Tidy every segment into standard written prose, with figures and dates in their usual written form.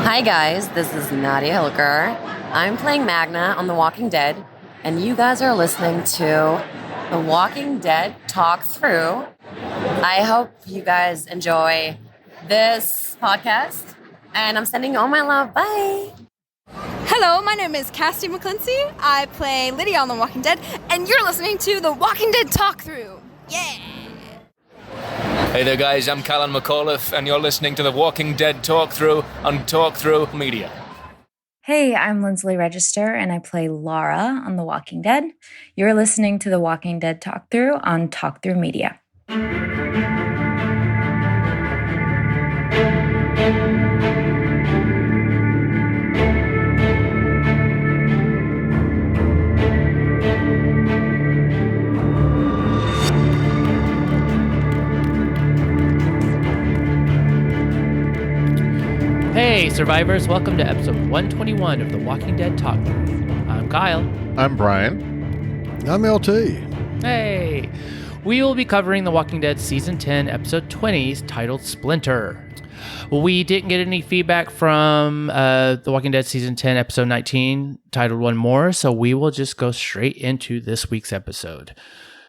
Hi guys, this is Nadia Hilker. I'm playing Magna on The Walking Dead, and you guys are listening to The Walking Dead Talk Through. I hope you guys enjoy this podcast, and I'm sending you all my love. Bye! Hello, my name is Cassie McClincy. I play Lydia on The Walking Dead, and you're listening to The Walking Dead Talk Through. Yeah! Hey there guys, I'm Callan McAuliffe and you're listening to The Walking Dead Talk Through on Talk Through Media. Hey, I'm Lindsley Register and I play Laura on The Walking Dead. You're listening to The Walking Dead Talk Through on Talk Through Media. Hey, survivors, welcome to episode 121 of The Walking Dead Talk Through. I'm Kyle. I'm Brian. I'm LT. Hey! We will be covering The Walking Dead Season 10, Episode 20, titled Splinter. We didn't get any feedback from The Walking Dead Season 10, Episode 19, titled One More, so we will just go straight into this week's episode.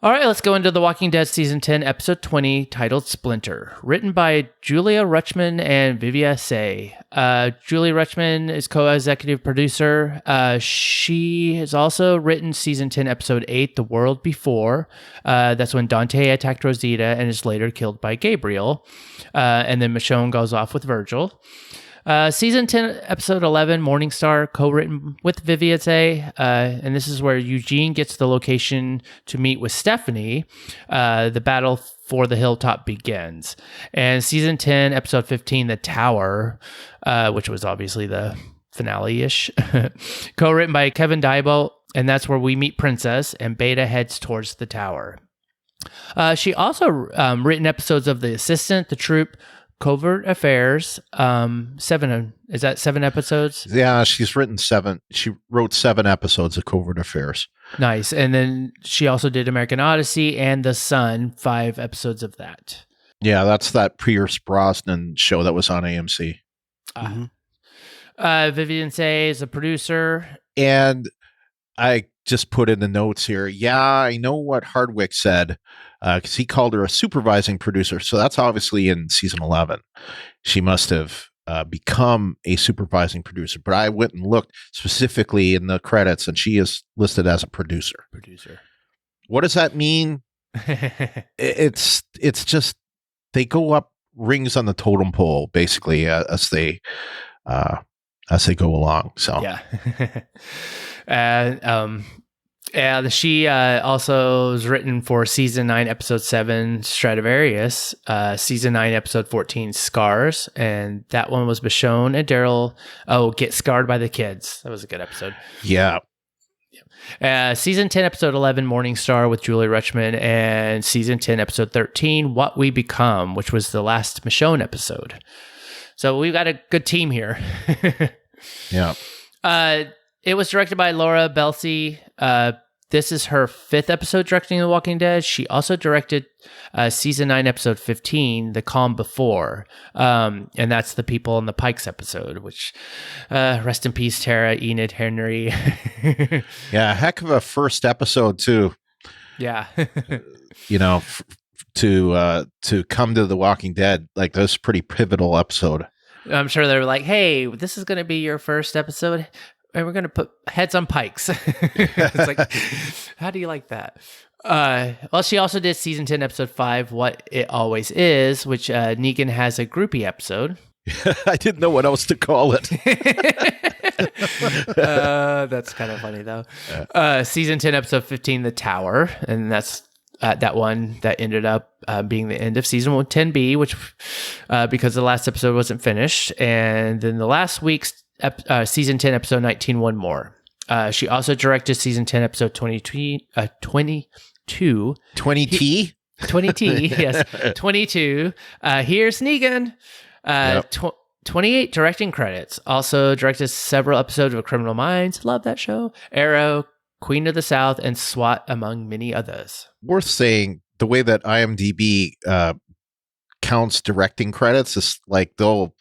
All right, let's go into The Walking Dead Season 10, Episode 20, titled Splinter. Written by Julia Ruchman and Vivian Tse. Julia Ruchman is co-executive producer. She has also written Season 10, Episode 8, The World Before. That's when Dante attacked Rosita and is later killed by Gabriel. And then Michonne goes off with Virgil. Season 10, Episode 11, Morningstar, co-written with Vivian Tse, and this is where Eugene gets the location to meet with Stephanie. The battle for the hilltop begins. And Season 10, Episode 15, The Tower, which was obviously the finale-ish, co-written by Kevin Diebold, and that's where we meet Princess, and Beta heads towards the tower. She also written episodes of The Assistant, The Troop, Covert Affairs, is that 7 episodes? Yeah, she's written 7. She wrote 7 episodes of Covert Affairs. Nice. And then she also did American Odyssey and The Sun, 5 episodes of that. Yeah, that's that Pierce Brosnan show that was on AMC. Vivian Tse is a producer. And I just put in the notes here. Yeah, I know what Hardwick said, because he called her a supervising producer. So that's obviously in season 11. She must have become a supervising producer. But I went and looked specifically in the credits, and she is listed as a producer. What does that mean? It's just they go up rings on the totem pole, basically, as they go along. So yeah. And she also was written for Season 9, Episode 7, Stradivarius, Season 9, Episode 14, Scars, and that one was Michonne and Daryl, Get Scarred by the Kids. That was a good episode. Yeah. Season 10, Episode 11, Morningstar with Julia Ruchman, and Season 10, Episode 13, What We Become, which was the last Michonne episode. So we've got a good team here. Yeah. It was directed by Laura Belsey. This is her 5th episode directing The Walking Dead. She also directed Season 9, Episode 15, The Calm Before. And that's the People in the Pikes episode, which rest in peace, Tara, Enid, Henry. Yeah, heck of a first episode, too. Yeah. To come to The Walking Dead, like, that's a pretty pivotal episode. I'm sure they were like, hey, this is going to be your first episode, and we're going to put heads on pikes. It's like, how do you like that? Well, she also did Season 10, Episode 5, What It Always Is, which Negan has a groupie episode. I didn't know what else to call it. That's kind of funny, though. Season 10, Episode 15, The Tower, and that's that one that ended up being the end of Season 10B, which because the last episode wasn't finished. And then the last week's Season 10, Episode 19, One More. She also directed Season 10, Episode 22. 20T? 20T, yes. 22. Here's Negan. 28 directing credits. Also directed several episodes of Criminal Minds. Love that show. Arrow, Queen of the South, and SWAT, among many others. Worth saying, the way that IMDb counts directing credits is like they'll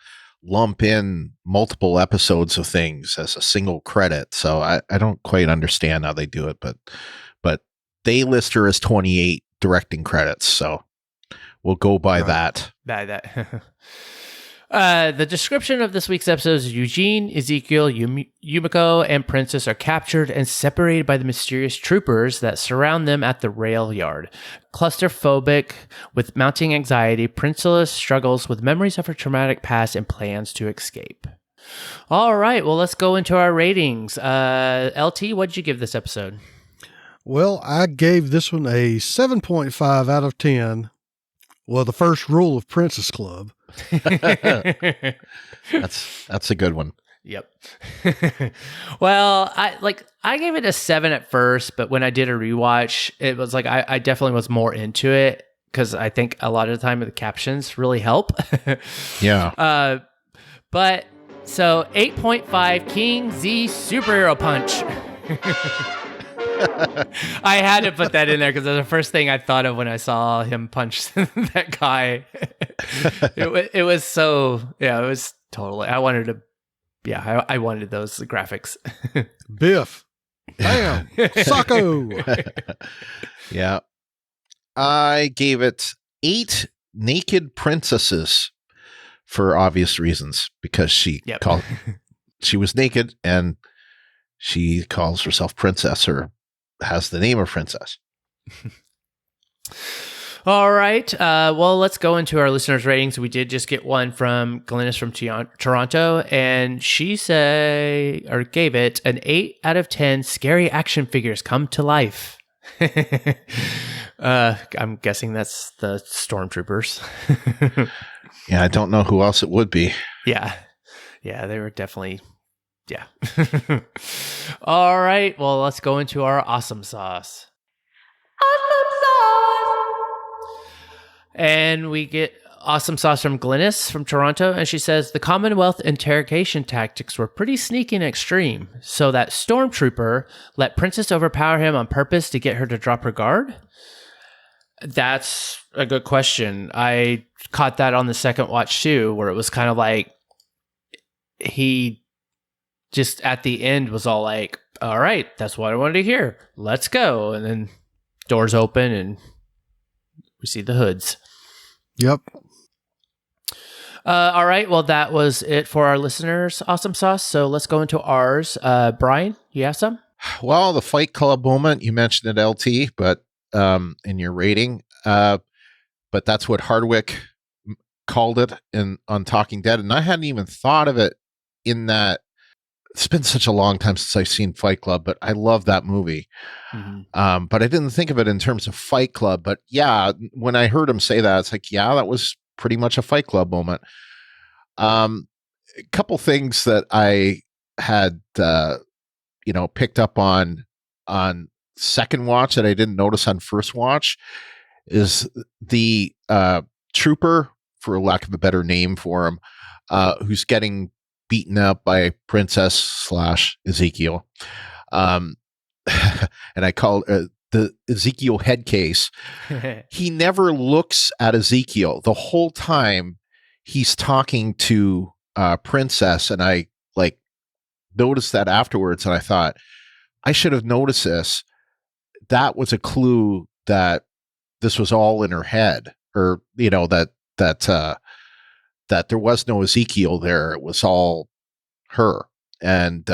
lump in multiple episodes of things as a single credit. So I don't quite understand how they do it, but they list her as 28 directing credits. So we'll go by that. The description of this week's episode is Eugene, Ezekiel, Yumiko, and Princess are captured and separated by the mysterious troopers that surround them at the rail yard. Claustrophobic with mounting anxiety, Princess struggles with memories of her traumatic past and plans to escape. All right, well, let's go into our ratings. LT, what did you give this episode? Well, I gave this one a 7.5 out of 10. Well, the first rule of Princess Club. That's a good one. Yep. Well, I gave it a 7 at first, but when I did a rewatch, it was like I definitely was more into it because I think a lot of the time the captions really help. Yeah. But so 8.5 King Z Superhero Punch. I had to put that in there because that's the first thing I thought of when I saw him punch that guy. It was so, yeah, it was totally, I wanted those graphics. Biff. Bam. Socko. Yeah. I gave it 8 naked princesses for obvious reasons because she was naked and she calls herself princess or has the name of princess. All right. Well, let's go into our listeners' ratings. We did just get one from Glynis from Toronto, and she gave it an 8 out of 10 scary action figures come to life. I'm guessing that's the stormtroopers. Yeah, I don't know who else it would be. Yeah, they were definitely... Yeah. All right. Well, let's go into our awesome sauce. And we get awesome sauce from Glynis from Toronto. And she says, the Commonwealth interrogation tactics were pretty sneaky and extreme. So that stormtrooper let Princess overpower him on purpose to get her to drop her guard? That's a good question. I caught that on the second watch too, where it was kind of like he just at the end was all like, all right, that's what I wanted to hear. Let's go. And then doors open and we see the hoods. Yep. All right. Well, that was it for our listeners' awesome sauce. So let's go into ours. Brian, you have some? Well, the Fight Club moment, you mentioned it, LT, but in your rating. But that's what Hardwick called it on Talking Dead. And I hadn't even thought of it in that. It's been such a long time since I've seen Fight Club, but I love that movie. Mm-hmm. But I didn't think of it in terms of Fight Club. But yeah, when I heard him say that, it's like, yeah, that was pretty much a Fight Club moment. A couple things that I had, picked up on second watch that I didn't notice on first watch is the trooper, for lack of a better name for him, who's getting beaten up by Princess / Ezekiel. And I call the Ezekiel head case. He never looks at Ezekiel the whole time he's talking to Princess. And I noticed that afterwards. And I thought I should have noticed this. That was a clue that this was all in her head, or, that there was no Ezekiel there. It was all her. And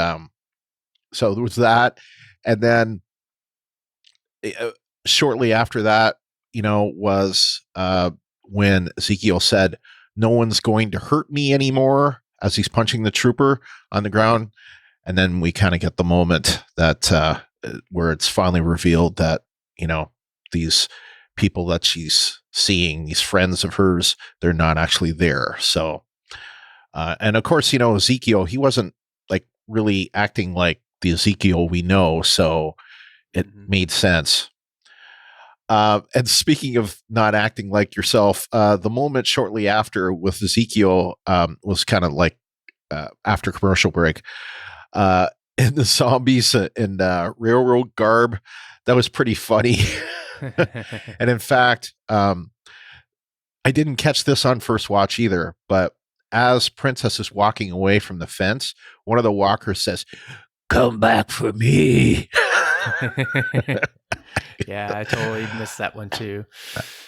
so there was that. And then shortly after that, was when Ezekiel said, no one's going to hurt me anymore, as he's punching the trooper on the ground. And then we kind of get the moment that where it's finally revealed that, these people that she's seeing, these friends of hers, they're not actually there. So, and of course, Ezekiel, he wasn't really acting like the Ezekiel we know. So it made sense. And speaking of not acting like yourself, the moment shortly after with Ezekiel was kind of like after commercial break, and the zombies in railroad garb, that was pretty funny. And in fact, I didn't catch this on first watch either, but as Princess is walking away from the fence, one of the walkers says, "Come back for me." Yeah, I totally missed that one too.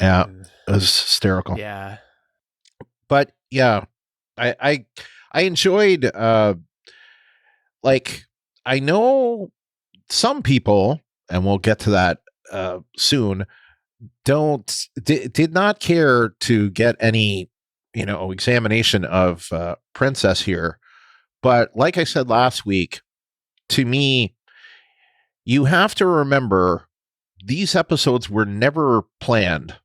Yeah, it was hysterical. Yeah. But yeah, I enjoyed like, I know some people, and we'll get to that soon, did not care to get any, examination of Princess here. But like I said last week, to me, you have to remember these episodes were never planned.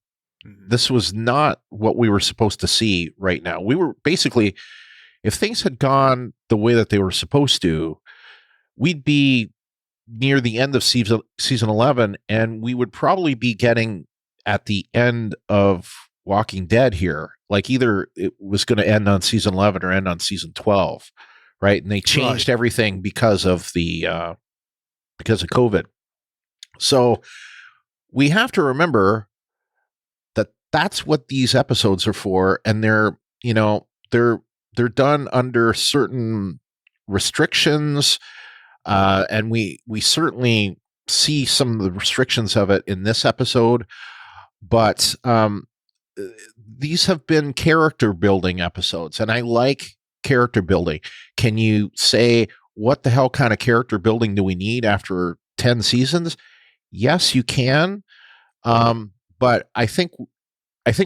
This was not what we were supposed to see right now. We were basically, if things had gone the way that they were supposed to, we'd be near the end of season 11, and we would probably be getting at the end of Walking Dead here. Like, either it was going to end on season 11 or end on season 12, right? And they changed everything because of COVID. So we have to remember that that's what these episodes are for, and they're done under certain restrictions, and we certainly see some of the restrictions of it in this episode. But these have been character building episodes, and I like character building. Can you say, what the hell kind of character building do we need after 10 seasons? Yes, you can. But I think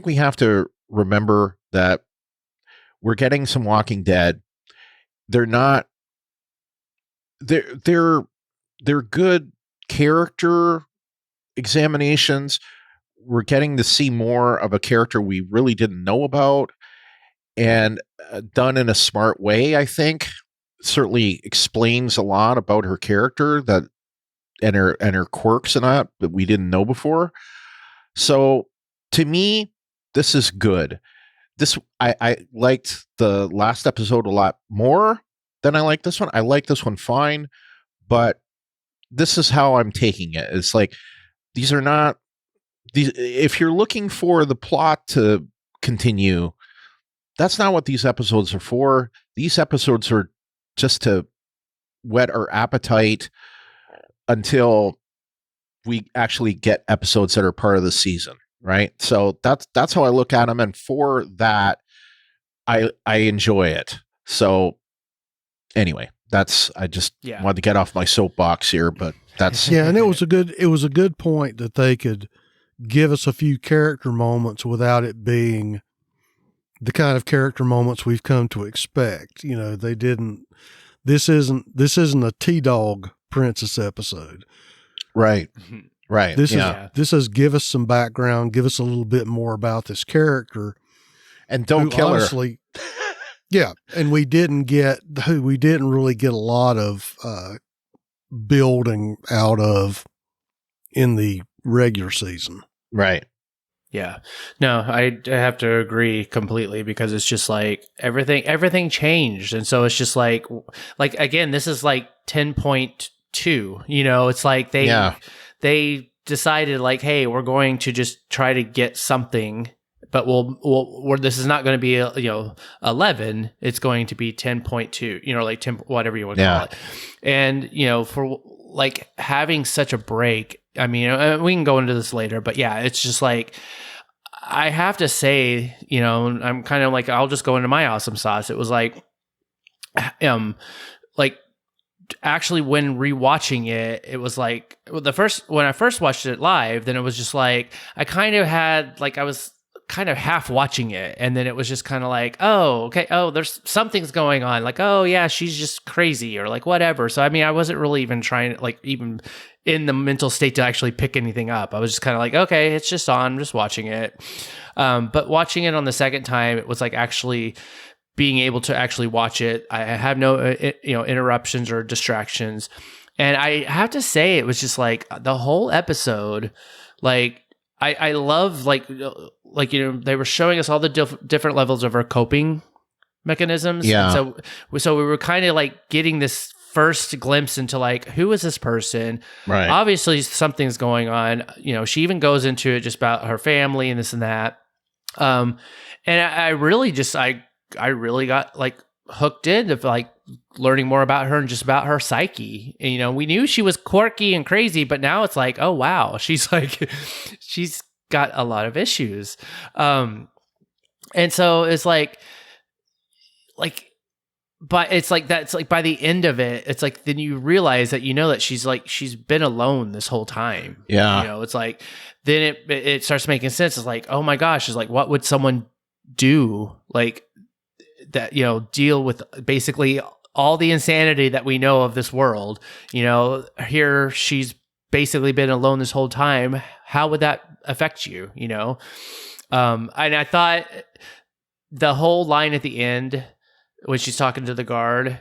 we have to remember that we're getting some Walking Dead. They're good character examinations. We're getting to see more of a character we really didn't know about, and done in a smart way, I think. Certainly explains a lot about her character and her quirks and that we didn't know before. So to me, this is good. I liked the last episode a lot more than I like this one. I like this one fine, but this is how I'm taking it. It's like, these are not these. If you're looking for the plot to continue, that's not what these episodes are for. These episodes are just to whet our appetite until we actually get episodes that are part of the season, right? So that's how I look at them, and for that, I enjoy it. So anyway, I just wanted to get off my soapbox here, but that's and it was a good point that they could give us a few character moments without it being the kind of character moments we've come to expect. They didn't. This isn't a T-Dog Princess episode. Right. Right. This is give us some background, give us a little bit more about this character, and don't kill her. Yeah, and we didn't really get a lot of building out of in the regular season. Right. Yeah. No, I have to agree completely, because it's just like everything changed. And so it's just like again, this is like 10.2, it's like they decided like, hey, we're going to just try to get something, but this is not going to be 11. It's going to be 10.2, like 10, whatever you want to call it. And, for like having such a break, I mean, we can go into this later, but yeah, it's just like, I have to say, I'm kind of like, I'll just go into my awesome sauce. It was like actually when rewatching it, it was like when I first watched it live, then it was just like, I kind of had like, I was kind of half watching it, and then it was just kind of like, oh, okay, oh, there's something's going on, like, oh yeah, she's just crazy, or like whatever. So I mean, I wasn't really even trying to like even in the mental state to actually pick anything up. I was just kind of like, okay, it's just on, I'm just watching it. But watching it on the second time, it was like actually being able to actually watch it. I have no interruptions or distractions, and I have to say it was just like the whole episode, like I love like they were showing us all the different levels of our coping mechanisms. Yeah. And so we were kind of like getting this first glimpse into like, who is this person? Right. Obviously something's going on. She even goes into it just about her family and this and that. And I really just, I I really got like hooked into like learning more about her and just about her psyche. And, you know, we knew she was quirky and crazy, but now it's like, oh wow, she's like, she's got a lot of issues. And so it's like, but it's like that's like by the end of it, it's like then you realize that, you know, that she's been alone this whole time. Yeah. You know, it's like then it starts making sense. It's like, oh my gosh, it's like, what would someone do like that, you know, deal with basically all the insanity that we know of this world? You know, here she's basically been alone this whole time. How would that affect you? You know? And I thought the whole line at the end when she's talking to the guard,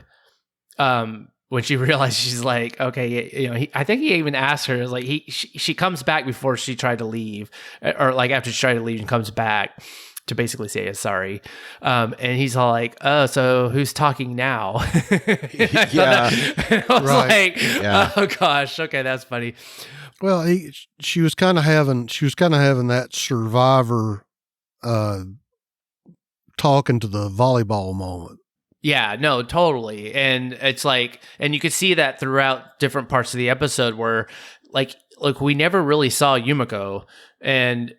when she realized, she's like, okay, you know, I think he even asked her, like, she comes back before she tried to leave, or like after she tried to leave and comes back to basically say sorry. And he's all like, oh, so who's talking now? Yeah. I was like, oh gosh, okay, that's funny. Well, she was kind of having that survivor talking to the volleyball moment. Yeah, no, totally. And it's like, and you could see that throughout different parts of the episode where like we never really saw Yumiko, and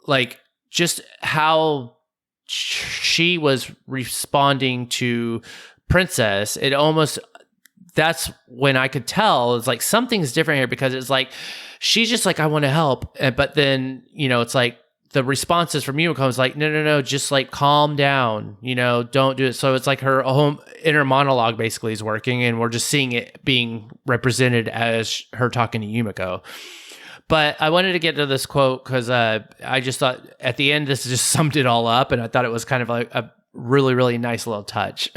like just how she was responding to Princess. It almost, that's when I could tell it's like something's different here, because it's like, she's just like, I want to help. But then, you know, it's like, the responses from Yumiko is like, no, just like calm down, you know, don't do it. So it's like her home inner monologue basically is working, and we're just seeing it being represented as her talking to Yumiko. But I wanted to get to this quote because I just thought at the end, this just summed it all up. And I thought it was kind of like a really, really nice little touch.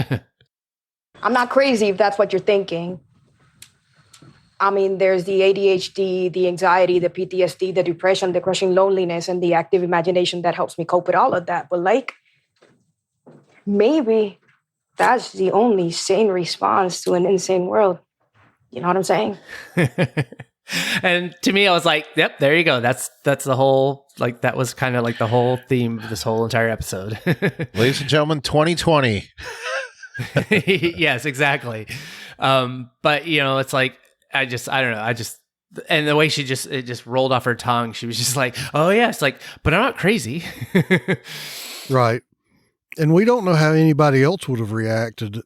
I'm not crazy if that's what you're thinking. I mean, there's the ADHD, the anxiety, the PTSD, the depression, the crushing loneliness, and the active imagination that helps me cope with all of that. But like, maybe that's the only sane response to an insane world. You know what I'm saying? And to me, I was like, yep, there you go. That's the whole, like, that was kind of like the whole theme of this whole entire episode. Ladies and gentlemen, 2020. Yes, exactly. But you know, it's like, I don't know. And the way it just rolled off her tongue. She was just like, oh yeah. It's like, but I'm not crazy. Right. And we don't know how anybody else would have reacted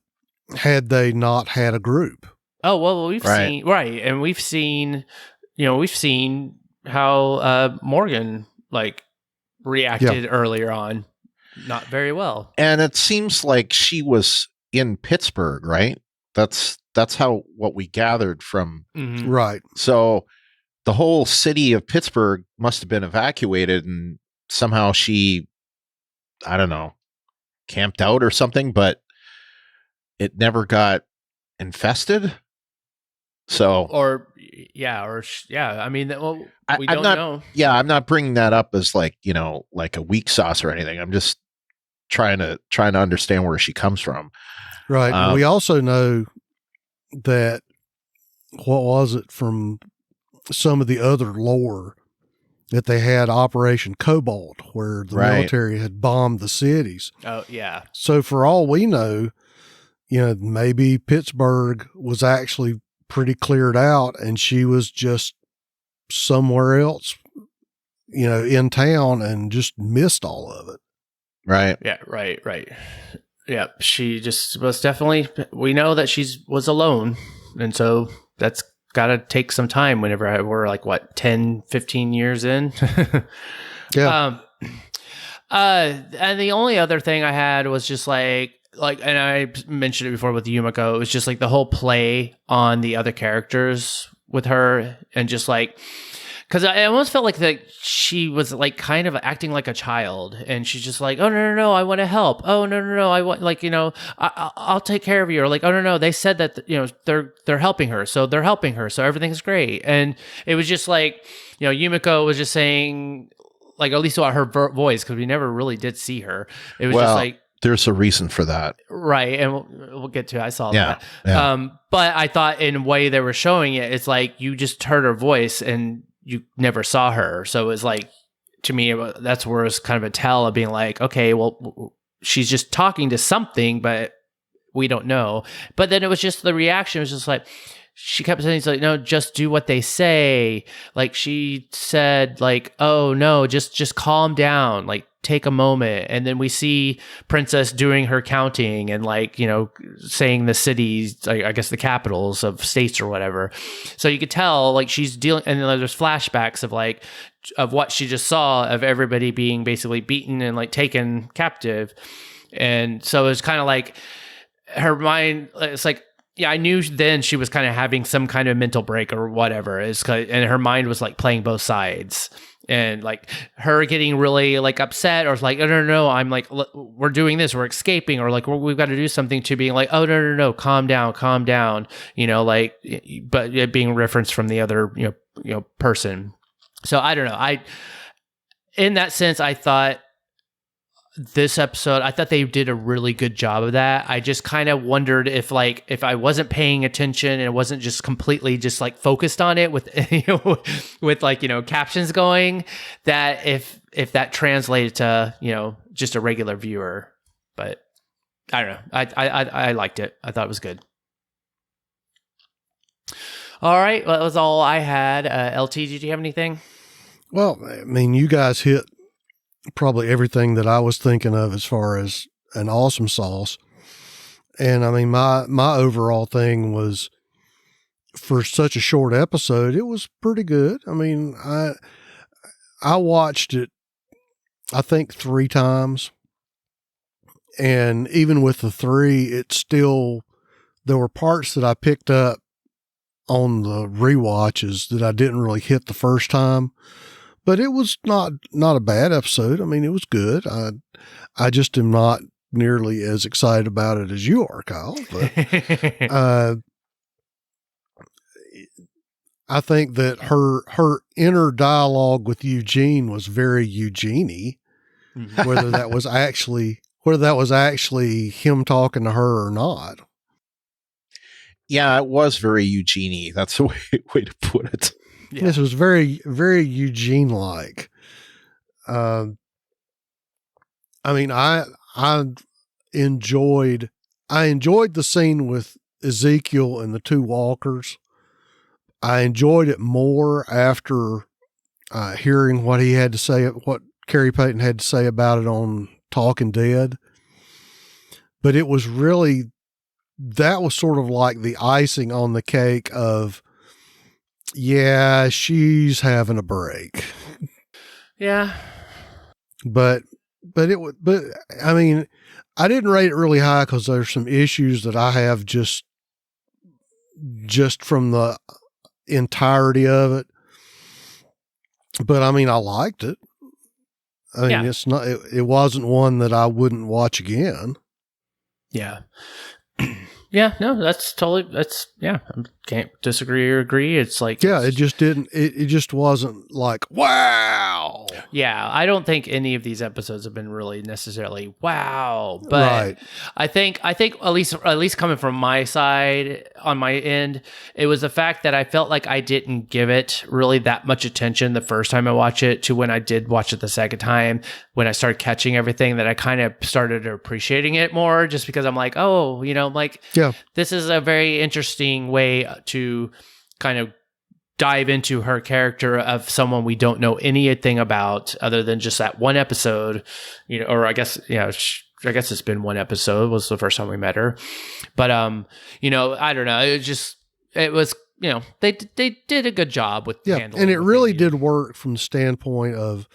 had they not had a group. Oh, well, we've seen, right. And we've seen how Morgan like reacted earlier on. Not very well. And it seems like she was in Pittsburgh, right? That's how what we gathered from. Mm-hmm. Right. So the whole city of Pittsburgh must have been evacuated, and somehow she, I don't know, camped out or something, but it never got infested. So, I mean, well, we don't know. Yeah, I'm not bringing that up as like, you know, like a weak sauce or anything. I'm just trying to understand where she comes from. Right. We also know that, what was it from some of the other lore, that they had Operation Cobalt, where the military had bombed the cities. Oh, yeah. So for all we know, you know, maybe Pittsburgh was actually pretty cleared out and she was just somewhere else, you know, in town and just missed all of it. Right. Yeah. Right. Yeah. She just was definitely, we know that was alone. And so that's got to take some time whenever we're like, 10, 15 years in. Yeah. And the only other thing I had was just like, and I mentioned it before with Yumiko, it was just like the whole play on the other characters with her, and just like, because I almost felt like that she was like kind of acting like a child, and she's just like, oh no, I want to help. Oh no, I want, like, you know, I'll take care of you. Or like, oh no, they said that, you know, they're helping her, so they're helping her, so everything's great. And it was just like, you know, Yumiko was just saying, like, at least about her voice, because we never really did see her. It was just like, there's a reason for that. Right. And we'll get to it. I saw that. Yeah. But I thought in a way they were showing it, it's like you just heard her voice and you never saw her. So it was like, to me, that's where it's kind of a tell of being like, okay, well, she's just talking to something, but we don't know. But then it was just the reaction was just like, she kept saying, like, no, just do what they say. Like she said, like, oh no, just calm down, like take a moment. And then we see Princess doing her counting and like, saying the cities, like, I guess the capitals of states or whatever. So you could tell like she's dealing, and then there's flashbacks of what she just saw of everybody being basically beaten and like taken captive. And so it's kind of like her mind, it's like, yeah, I knew then she was kind of having some kind of mental break or whatever. And her mind was like playing both sides, and like her getting really like upset or like, oh, no, I'm like, we're doing this, we're escaping, or like we've got to do something, to being like, oh, no, calm down, like, but it being referenced from the other, person. So I don't know. In that sense, I thought this episode, I thought they did a really good job of that. I just kind of wondered if I wasn't paying attention and it wasn't just completely just like focused on it with, with like, captions going, that if that translated to, just a regular viewer. But I don't know. I liked it. I thought it was good. All right. Well, that was all I had. LT, did you have anything? Well, I mean, you guys hit probably everything that I was thinking of as far as an awesome sauce. And I mean, my overall thing was, for such a short episode, it was pretty good. I mean, I watched it, I think 3 times. And even with the 3, it still, there were parts that I picked up on the rewatches that I didn't really hit the first time. But it was not a bad episode. I mean, it was good. I just am not nearly as excited about it as you are, Kyle. But I think that her inner dialogue with Eugene was very Eugene-y, whether that was actually him talking to her or not. Yeah, it was very Eugenie. That's the way to put it. Yeah. This was very, very Eugene-like. I mean, I enjoyed the scene with Ezekiel and the 2 walkers. I enjoyed it more after hearing what he had to say, what Carrie Payton had to say about it on Talking Dead. But it was really, that was sort of like the icing on the cake of, yeah, she's having a break. Yeah. But I mean, I didn't rate it really high because there's some issues that I have just from the entirety of it. But I mean, I liked it. I mean, it wasn't one that I wouldn't watch again. Yeah. Yeah, no, I can't disagree or agree. It's like, it just wasn't like, wow. Yeah, I don't think any of these episodes have been really necessarily wow, but right. I think at least coming from my side, on my end, it was the fact that I felt like I didn't give it really that much attention the first time I watched it, to when I did watch it the second time, when I started catching everything, that I kind of started appreciating it more, just because I'm like, oh, this is a very interesting way to kind of dive into her character of someone we don't know anything about other than just that one episode, or I guess it's been one episode, was the first time we met her. But, I don't know. It was, they did a good job with handling. And it really did work from the standpoint of,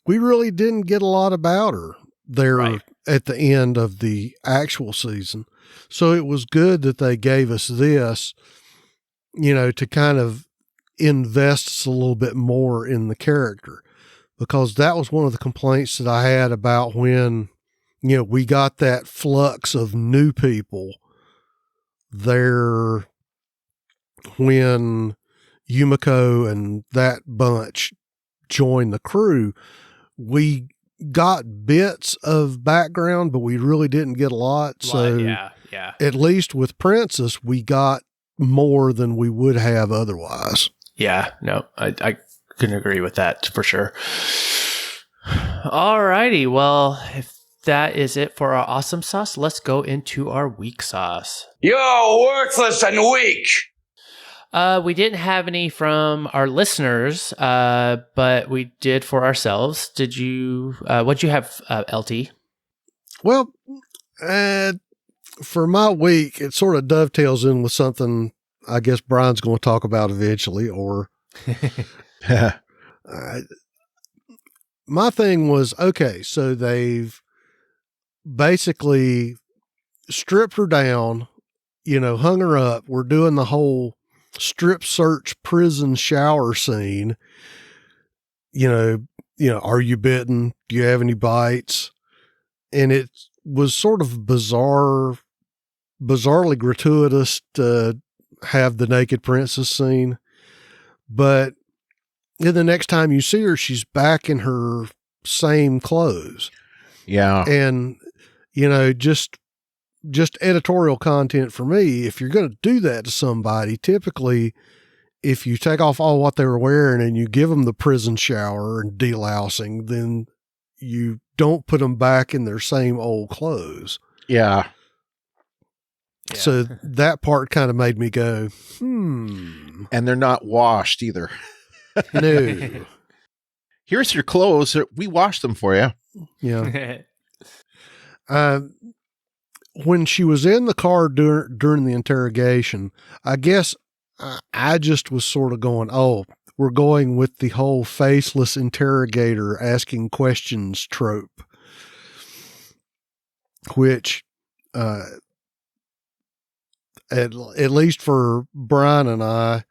we really didn't get a lot about her there at the end of the actual season. So it was good that they gave us this, to kind of invest us a little bit more in the character, because that was one of the complaints that I had about when, we got that flux of new people there when Yumiko and that bunch joined the crew. We got bits of background, but we really didn't get a lot. So yeah. At least with Princess, we got more than we would have otherwise. Yeah, no, I couldn't agree with that for sure. All righty. Well, if that is it for our awesome sauce. Let's go into our weak sauce. You're worthless and weak. We didn't have any from our listeners, but we did for ourselves. Did you? What'd you have, LT? Well, for my week, it sort of dovetails in with something I guess Brian's going to talk about eventually, or my thing was, okay, so they've basically stripped her down, hung her up. We're doing the whole strip search prison shower scene. Are you bitten? Do you have any bites? And it was sort of bizarrely gratuitous to have the naked princess scene. But then the next time you see her, she's back in her same clothes. Yeah. And, just editorial content for me. If you're going to do that to somebody, typically, if you take off all what they were wearing and you give them the prison shower and delousing, then you don't put them back in their same old clothes. Yeah. So that part kind of made me go, And they're not washed either. No. Here's your clothes. We washed them for you. Yeah. When she was in the car during the interrogation, I guess I just was sort of going, oh, we're going with the whole faceless interrogator asking questions trope, which, at least for Brian and I,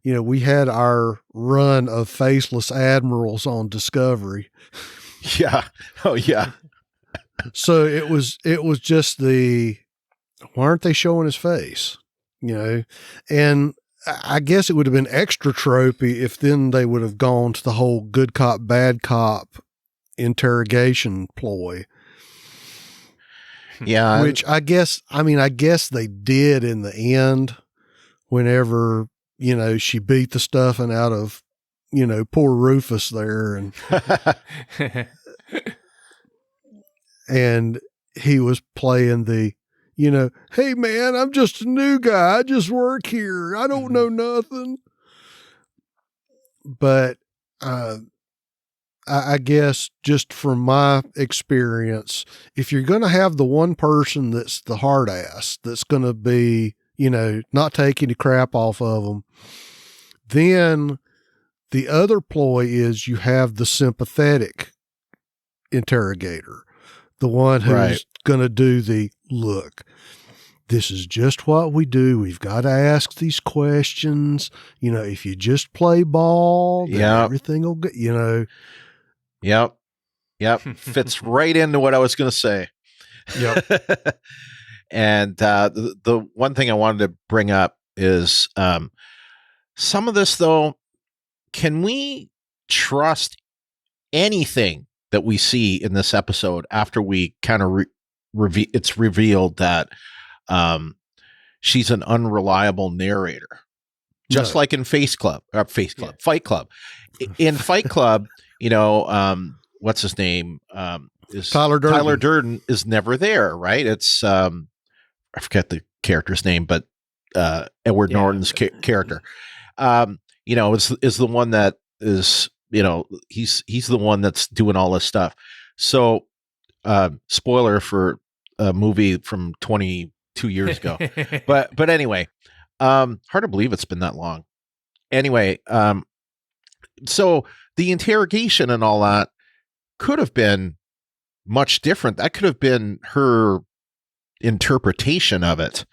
we had our run of faceless admirals on Discovery. Yeah. Oh yeah. So it was just why aren't they showing his face? And I guess it would have been extra tropey if then they would have gone to the whole good cop, bad cop interrogation ploy. Yeah. Which I guess they did in the end whenever, she beat the stuffing out of, poor Rufus there and he was playing the, hey man, I'm just a new guy. I just work here. I don't know nothing. But, I guess just from my experience, if you're going to have the one person that's the hard ass, that's going to be, not take any crap off of them, then the other ploy is you have the sympathetic interrogator, the one who's going to do the look. This is just what we do. We've got to ask these questions. If you just play ball, then everything will get, Yep. Fits right into what I was going to say. Yep. And the one thing I wanted to bring up is some of this, though, can we trust anything that we see in this episode after we kind of it's revealed that she's an unreliable narrator? Just like in Fight Club. In Fight Club, what's his name? Is Tyler Durden. Tyler Durden is never there, right? It's I forget the character's name, but Edward Norton's character. Is the one that is, he's the one that's doing all this stuff. So, spoiler for a movie from 22 years ago. but anyway, hard to believe it's been that long. Anyway, so the interrogation and all that could have been much different. That could have been her interpretation of it,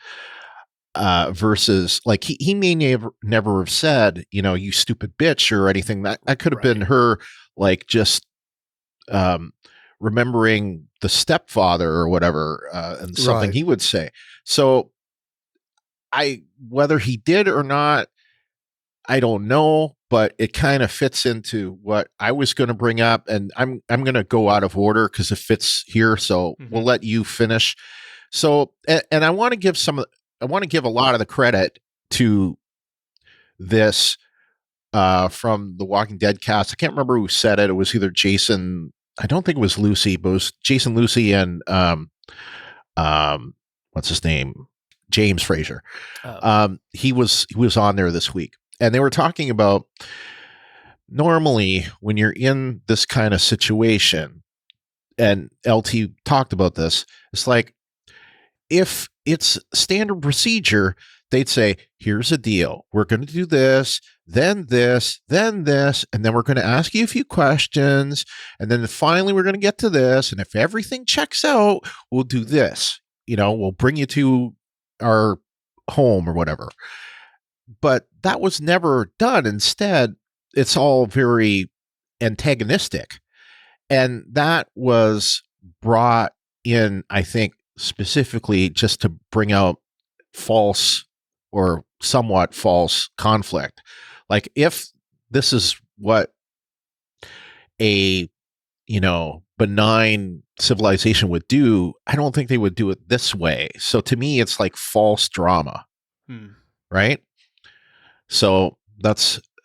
versus like he may never have said, you stupid bitch or anything. That could have been her, like, just remembering the stepfather or whatever, and something he would say. So whether he did or not, I don't know, but it kind of fits into what I was going to bring up, and I'm going to go out of order because it fits here. So we'll let you finish. So, and I want to give a lot of the credit to this from the Walking Dead cast. I can't remember who said it. It was either Jason I don't think it was Lucy, but it was Jason Lucy and what's his name? James Fraser. He was on there this week, and they were talking about normally when you're in this kind of situation, and LT talked about this, it's like if it's standard procedure, they'd say, here's a deal. We're going to do this, then this, then this, and then we're going to ask you a few questions, and then finally we're going to get to this, and if everything checks out, we'll do this. We'll bring you to our home or whatever. But that was never done. Instead, it's all very antagonistic. And that was brought in, I think, specifically just to bring out false or somewhat false conflict. Like if this is what a, benign civilization would do, I don't think they would do it this way. So to me, it's like false drama, right? So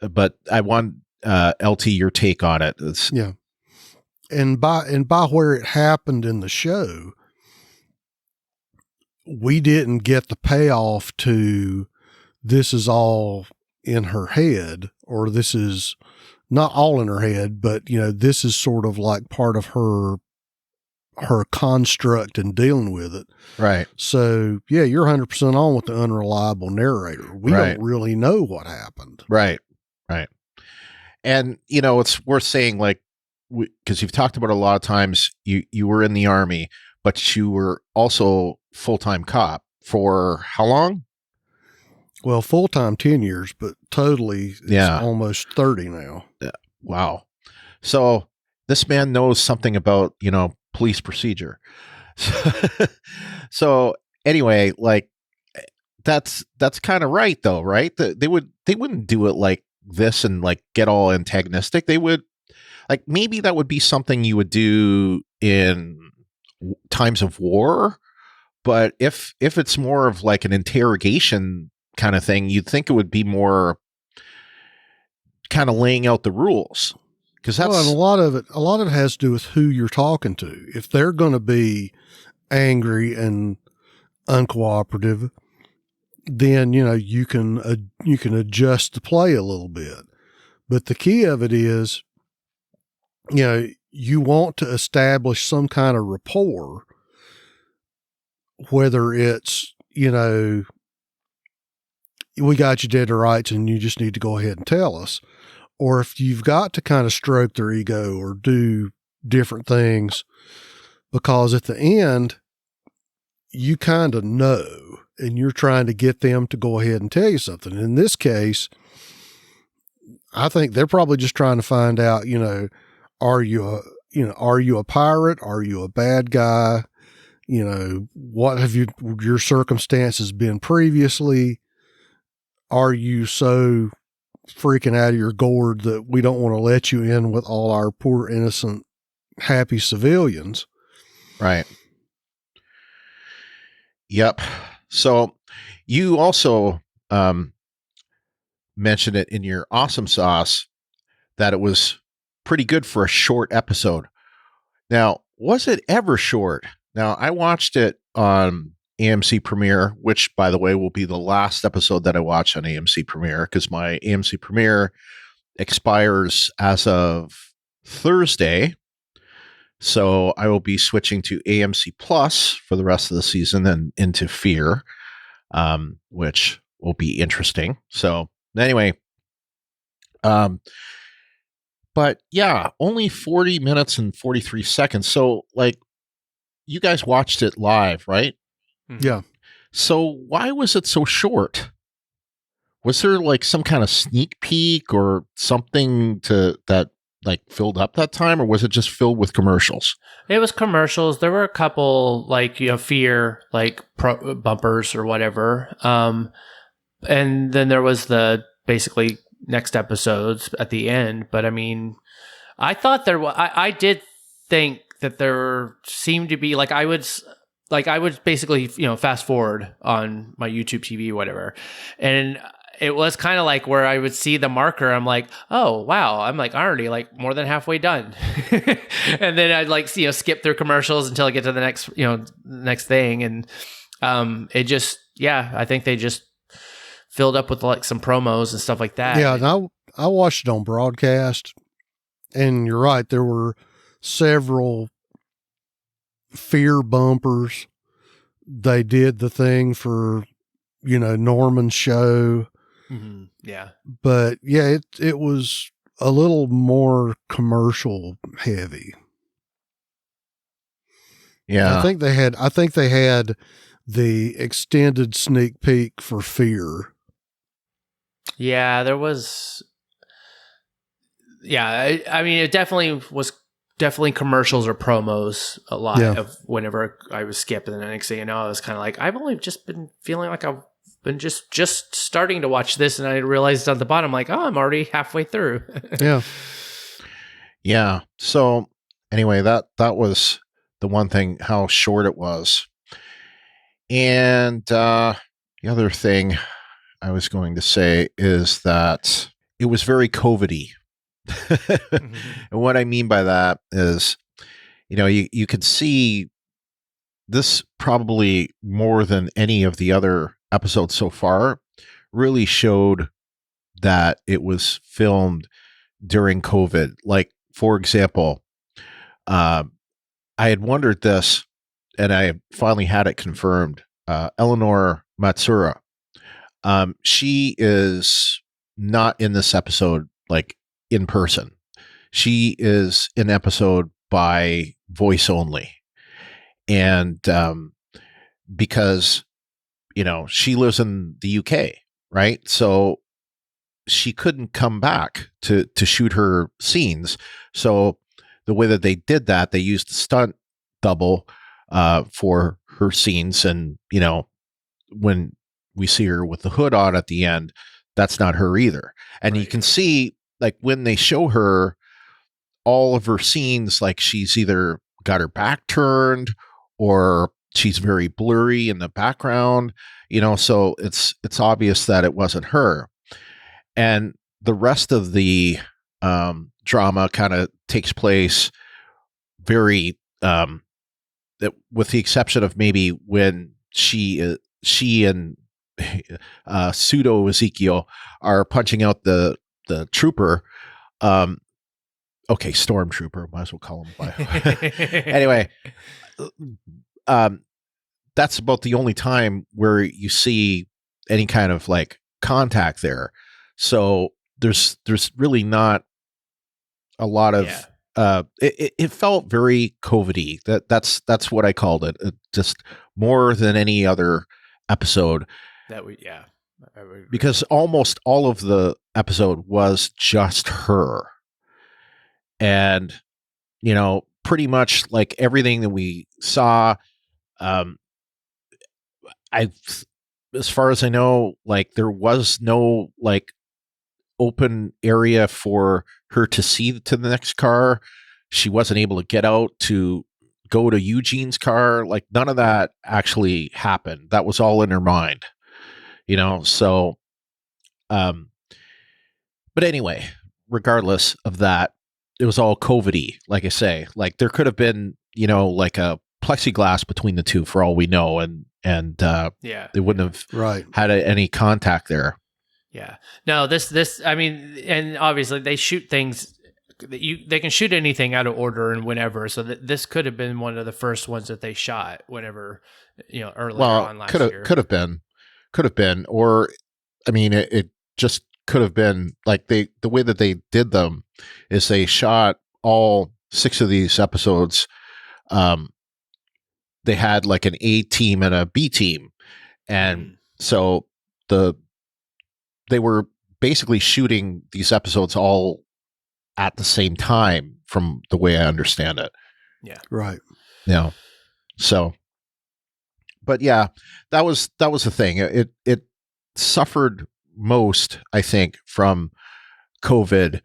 but I want LT, your take on it. Yeah. And by where it happened in the show, we didn't get the payoff to this is all in her head, or this is not all in her head, but this is sort of like part of her construct and dealing with it. Right. So yeah, you're 100% on with the unreliable narrator. We don't really know what happened. Right. Right. And it's worth saying, like, because you've talked about a lot of times you were in the Army, but you were also full-time cop for how long? Well, full-time 10 years, but totally it's almost 30 now. Yeah. Wow. So this man knows something about, police procedure. So anyway, like that's kind of right though, right? They wouldn't do it like this and like get all antagonistic. They would, like, maybe that would be something you would do in times of war, but if it's more of like an interrogation kind of thing, you'd think it would be more kind of laying out the rules, because that's and a lot of it has to do with who you're talking to. If they're going to be angry and uncooperative, then you can adjust the play a little bit. But the key of it is, you want to establish some kind of rapport, whether it's we got you dead to rights and you just need to go ahead and tell us. Or if you've got to kind of stroke their ego or do different things, because at the end, you kind of know, and you're trying to get them to go ahead and tell you something. In this case, I think they're probably just trying to find out, are you a pirate? Are you a bad guy? What have your circumstances been previously? Are you so freaking out of your gourd that we don't want to let you in with all our poor, innocent, happy civilians? Right. Yep. So you also mentioned it in your awesome sauce that it was pretty good for a short episode. Now, was it ever short? Now, I watched it on AMC Premiere, which, by the way, will be the last episode that I watch on AMC Premiere, because my AMC Premiere expires as of Thursday. So I will be switching to AMC Plus for the rest of the season and into Fear, which will be interesting. So anyway, but yeah, only 40 minutes and 43 seconds. So like, you guys watched it live, right? Yeah. So why was it so short? Was there like some kind of sneak peek or something that like filled up that time, or was it just filled with commercials? It was commercials. There were a couple like, Fear, like bumpers or whatever. And then there was the basically next episodes at the end. But I mean, I thought I did think that there seemed to be I would basically, fast forward on my YouTube TV, whatever. And it was kind of like where I would see the marker. I'm like, oh, wow. I'm like already like more than halfway done. And then I'd like, skip through commercials until I get to the next thing. And it just, I think they just filled up with like some promos and stuff like that. Yeah. And I watched it on broadcast, and you're right. There were several fear bumpers. They did the thing for, Norman's show. Mm-hmm. Yeah. But yeah, it was a little more commercial heavy. Yeah. I think they had the extended sneak peek for Fear. Yeah, there was. Yeah, I mean, it definitely was commercials or promos a lot of whenever I was skipping. And the next thing you know, I was kind of like, I've only just been feeling like I've been just starting to watch this, and I realized on the bottom, like, oh, I'm already halfway through. Yeah. Yeah. So anyway, that was the one thing, how short it was. And the other thing I was going to say is that it was very COVID-y. Mm-hmm. And what I mean by that is, you could see this probably more than any of the other episodes so far really showed that it was filmed during COVID. Like, for example, I had wondered this, and I finally had it confirmed. Eleanor Matsura, she is not in this episode, like, in person. She is an episode by voice only. And because, she lives in the UK, right? So she couldn't come back to shoot her scenes. So the way that they did that, they used the stunt double for her scenes. And, when we see her with the hood on at the end, that's not her either. And you can see, like, when they show her, all of her scenes, like, she's either got her back turned or she's very blurry in the background, so it's obvious that it wasn't her. And the rest of the drama kind of takes place very, with the exception of maybe when she and pseudo Ezekiel are punching out the trooper. Okay, stormtrooper, might as well call him by. Anyway, that's about the only time where you see any kind of like contact there. So there's really not a lot of it felt very COVID-y. That's what I called it. Just more than any other episode. Because almost all of the episode was just her. And, pretty much like everything that we saw, as far as I know, like, there was no like open area for her to see to the next car. She wasn't able to get out to go to Eugene's car. Like, none of that actually happened. That was all in her mind, so, but anyway, regardless of that, it was all COVID-y, like I say. Like, there could have been, like a plexiglass between the two for all we know, and they wouldn't have had any contact there. Yeah. No, this I mean, and obviously they shoot things they can shoot anything out of order and whenever. So this could have been one of the first ones that they shot whenever, earlier on last year. Could have been, or I mean, it just could have been like the way that they did them is they shot all 6 of these episodes. They had like an A team and a B team. And so they were basically shooting these episodes all at the same time, from the way I understand it. Yeah. Right. Yeah. So, but yeah, that was the thing. It suffered most, I think, from COVID.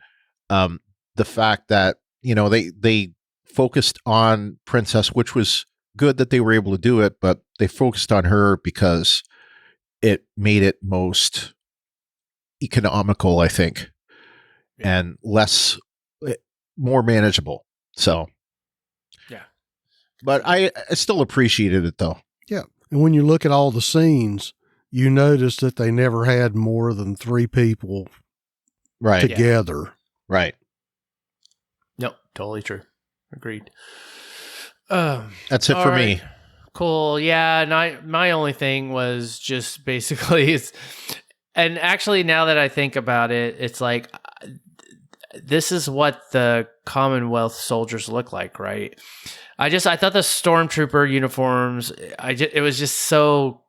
The fact that, they focused on Princess, which was good that they were able to do it, but they focused on her because it made it most economical, I think, and more manageable. So, yeah. But I still appreciated it though. Yeah. And when you look at all the scenes, you notice that they never had more than 3 people together. Yeah. Right. Nope. Totally true. Agreed. That's it for me. Cool. Yeah. And my only thing was just basically and actually now that I think about it, it's like, this is what the Commonwealth soldiers look like, right? I thought the stormtrooper uniforms, it was just so,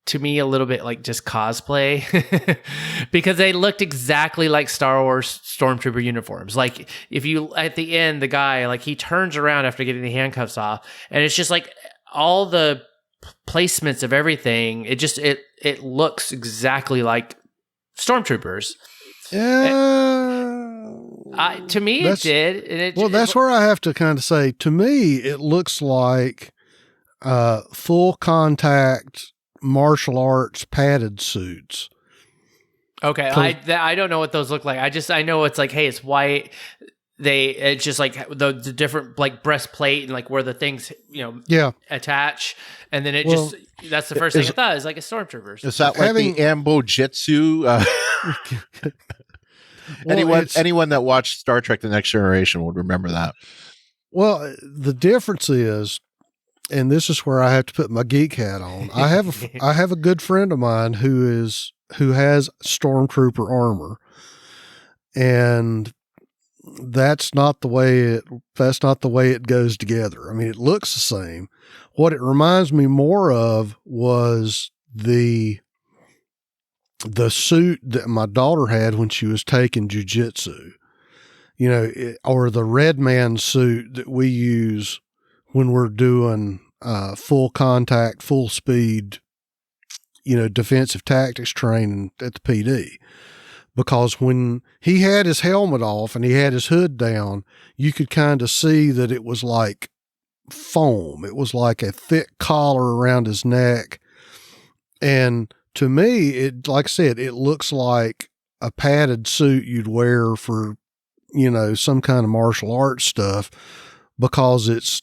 to me, a little bit like just cosplay because they looked exactly like Star Wars stormtrooper uniforms. Like if you, at the end, the guy, like he turns around after getting the handcuffs off and it's just like all the placements of everything. It looks exactly like stormtroopers. To me, it did. And that's where I have to kind of say, to me, it looks like full contact martial arts padded suits. Okay, I don't know what those look like. I know it's like, hey, it's white. It's just like the different like breastplate and like where the things attach, and then that's the first thing it does, like a stormtroopers. Is that like the Ambo Jitsu? Anyone that watched Star Trek: The Next Generation would remember that. Well, the difference is, and this is where I have to put my geek hat on. I have a good friend of mine who has stormtrooper armor, and that's not the way it goes together. I mean, it looks the same. What it reminds me more of was the suit that my daughter had when she was taking jujitsu, or the red man suit that we use when we're doing full contact, full speed, defensive tactics training at the PD. Because when he had his helmet off and he had his hood down, you could kind of see that it was like foam. It was like a thick collar around his neck. And to me, like I said, it looks like a padded suit you'd wear for, some kind of martial arts stuff, because it's,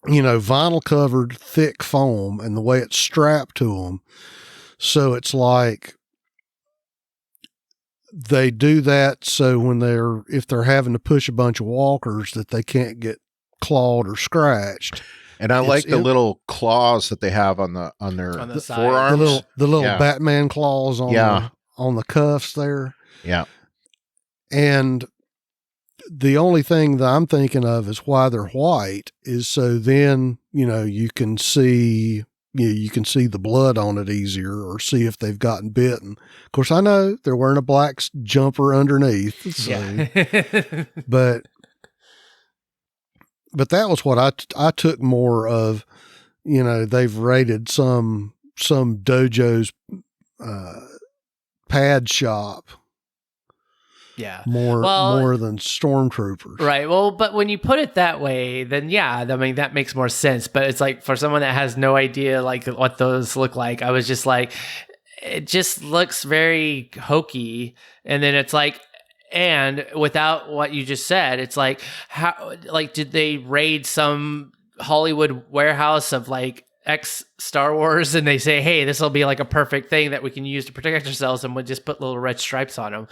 vinyl covered thick foam and the way it's strapped to them. So it's like they do that so if they're having to push a bunch of walkers, that they can't get clawed or scratched. And I like the little claws that they have on their forearms. The little Batman claws on the cuffs there. Yeah. And the only thing that I'm thinking of is why they're white is so then, you can see the blood on it easier, or see if they've gotten bitten. Of course, I know they're wearing a black jumper underneath. So, yeah. But that was what I took more of, they've rated some dojo's pad shop. Yeah. More than stormtroopers. Right. Well, but when you put it that way, then that makes more sense. But it's like, for someone that has no idea like what those look like, I was just like, it just looks very hokey. And then it's like, and without what you just said, it's like, how, like, did they raid some Hollywood warehouse of like X Star Wars and they say, hey, this will be like a perfect thing that we can use to protect ourselves, and we'll just put little red stripes on them.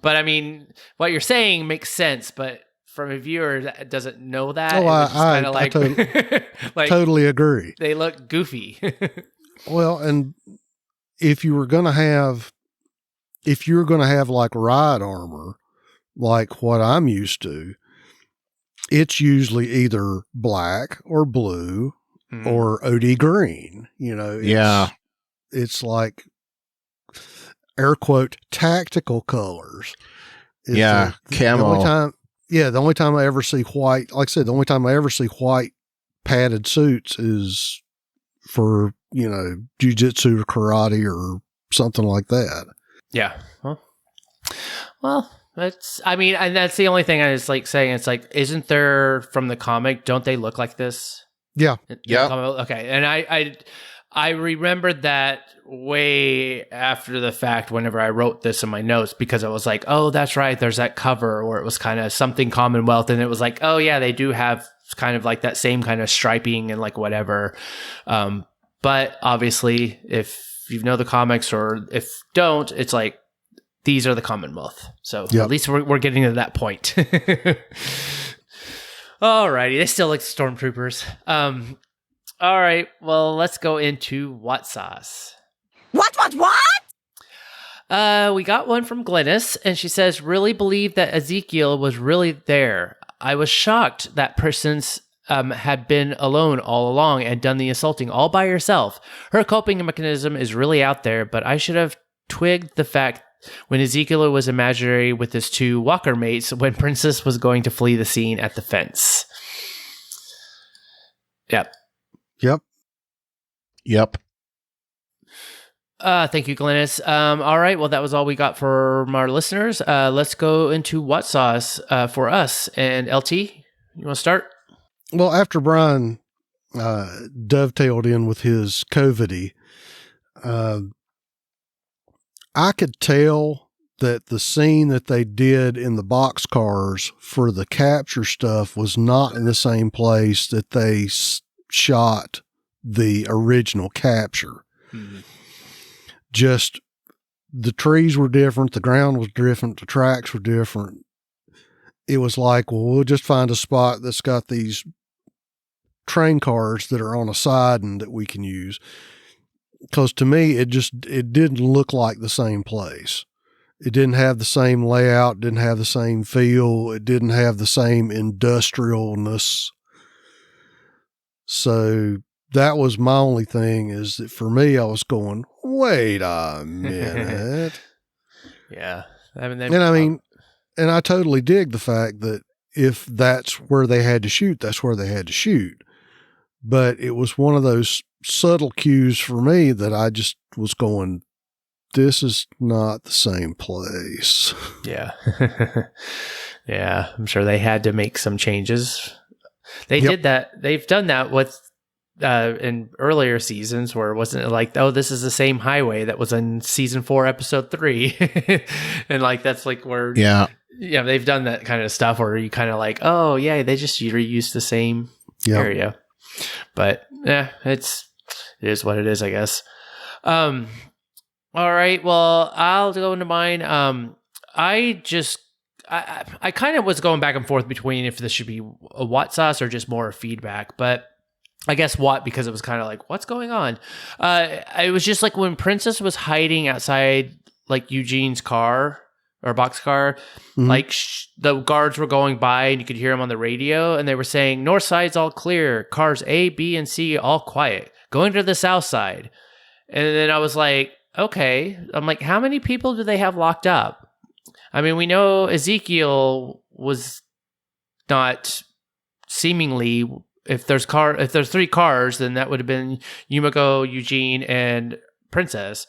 But I mean, what you're saying makes sense, but from a viewer that doesn't know that, I totally agree. They look goofy. Well, and if you're going to have like ride armor, like what I'm used to, it's usually either black or blue or OD green, it's like air quote tactical colors. Camo. The only time I ever see white, like I said, the only time I ever see white padded suits is for, jujitsu or karate or something like that. Yeah. Well, and that's the only thing I was like saying. It's like, isn't there from the comic, don't they look like this? Yeah. Yeah. Okay. And I remembered that way after the fact whenever I wrote this in my notes, because I was like, oh, that's right. There's that cover where it was kind of something Commonwealth. And it was like, oh, yeah, they do have kind of like that same kind of striping and like whatever. But obviously, if you know the comics or if don't, it's like, these are the Commonwealth. So at least we're getting to that point. Alrighty. They still like stormtroopers. All right, well, let's go into what sauce. What? We got one from Glennis, and she says, really believe that Ezekiel was really there. I was shocked that person's had been alone all along and done the assaulting all by herself. Her coping mechanism is really out there, but I should have twigged the fact when Ezekiel was imaginary with his 2 walker mates when Princess was going to flee the scene at the fence. Yep. Thank you, Glennis. All right. Well, that was all we got from our listeners. Let's go into what sauce for us. And LT, you want to start? Well, after Brian dovetailed in with his COVID-y, I could tell that the scene that they did in the boxcars for the capture stuff was not in the same place that they shot the original capture. Mm-hmm. Just the trees were different, the ground was different, the tracks were different. It was like, well, we'll just find a spot that's got these train cars that are on a siding that we can use. Because to me, it didn't look like the same place. It didn't have the same layout, didn't have the same feel, it didn't have the same industrialness. So that was my only thing, is that for me, I was going, wait a minute. Yeah. And I totally dig the fact that if that's where they had to shoot, that's where they had to shoot. But it was one of those subtle cues for me that I just was going, this is not the same place. Yeah. Yeah. I'm sure they had to make some changes. They did that. They've done that with in earlier seasons where it wasn't like, oh, this is the same highway that was in season 4, episode 3. And like, that's like where, they've done that kind of stuff where you kind of like, oh yeah, they just reused the same area. But yeah, it is what it is, I guess. All right. Well, I'll go into mine. I kind of was going back and forth between if this should be a what sauce or just more feedback, but I guess what, because it was kind of like, what's going on? It was just like when Princess was hiding outside like Eugene's car or boxcar, like the guards were going by and you could hear them on the radio and they were saying, north side's all clear, cars A, B, and C all quiet, going to the south side. And then I was like, okay. I'm like, how many people do they have locked up? I mean, we know Ezekiel was not seemingly, if there's 3 cars, then that would have been Yumiko, Eugene, and Princess.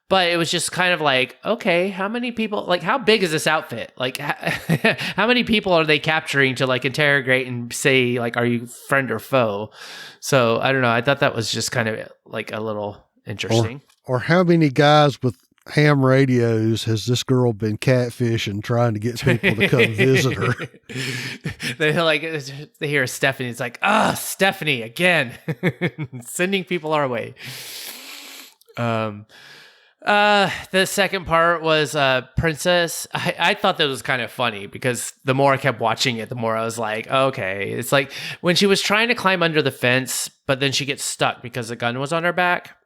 But it was just kind of like, okay, how many people, like, how big is this outfit? Like, how many people are they capturing to, like, interrogate and say, like, are you friend or foe? So, I don't know. I thought that was just kind of, like, a little interesting. Or how many guys with ham radios has this girl been catfishing, trying to get people to come visit her? They hear Stephanie. It's like, Stephanie again, sending people our way. The second part was Princess. I thought that was kind of funny because the more I kept watching it, the more I was like, okay. It's like when she was trying to climb under the fence, but then she gets stuck because the gun was on her back.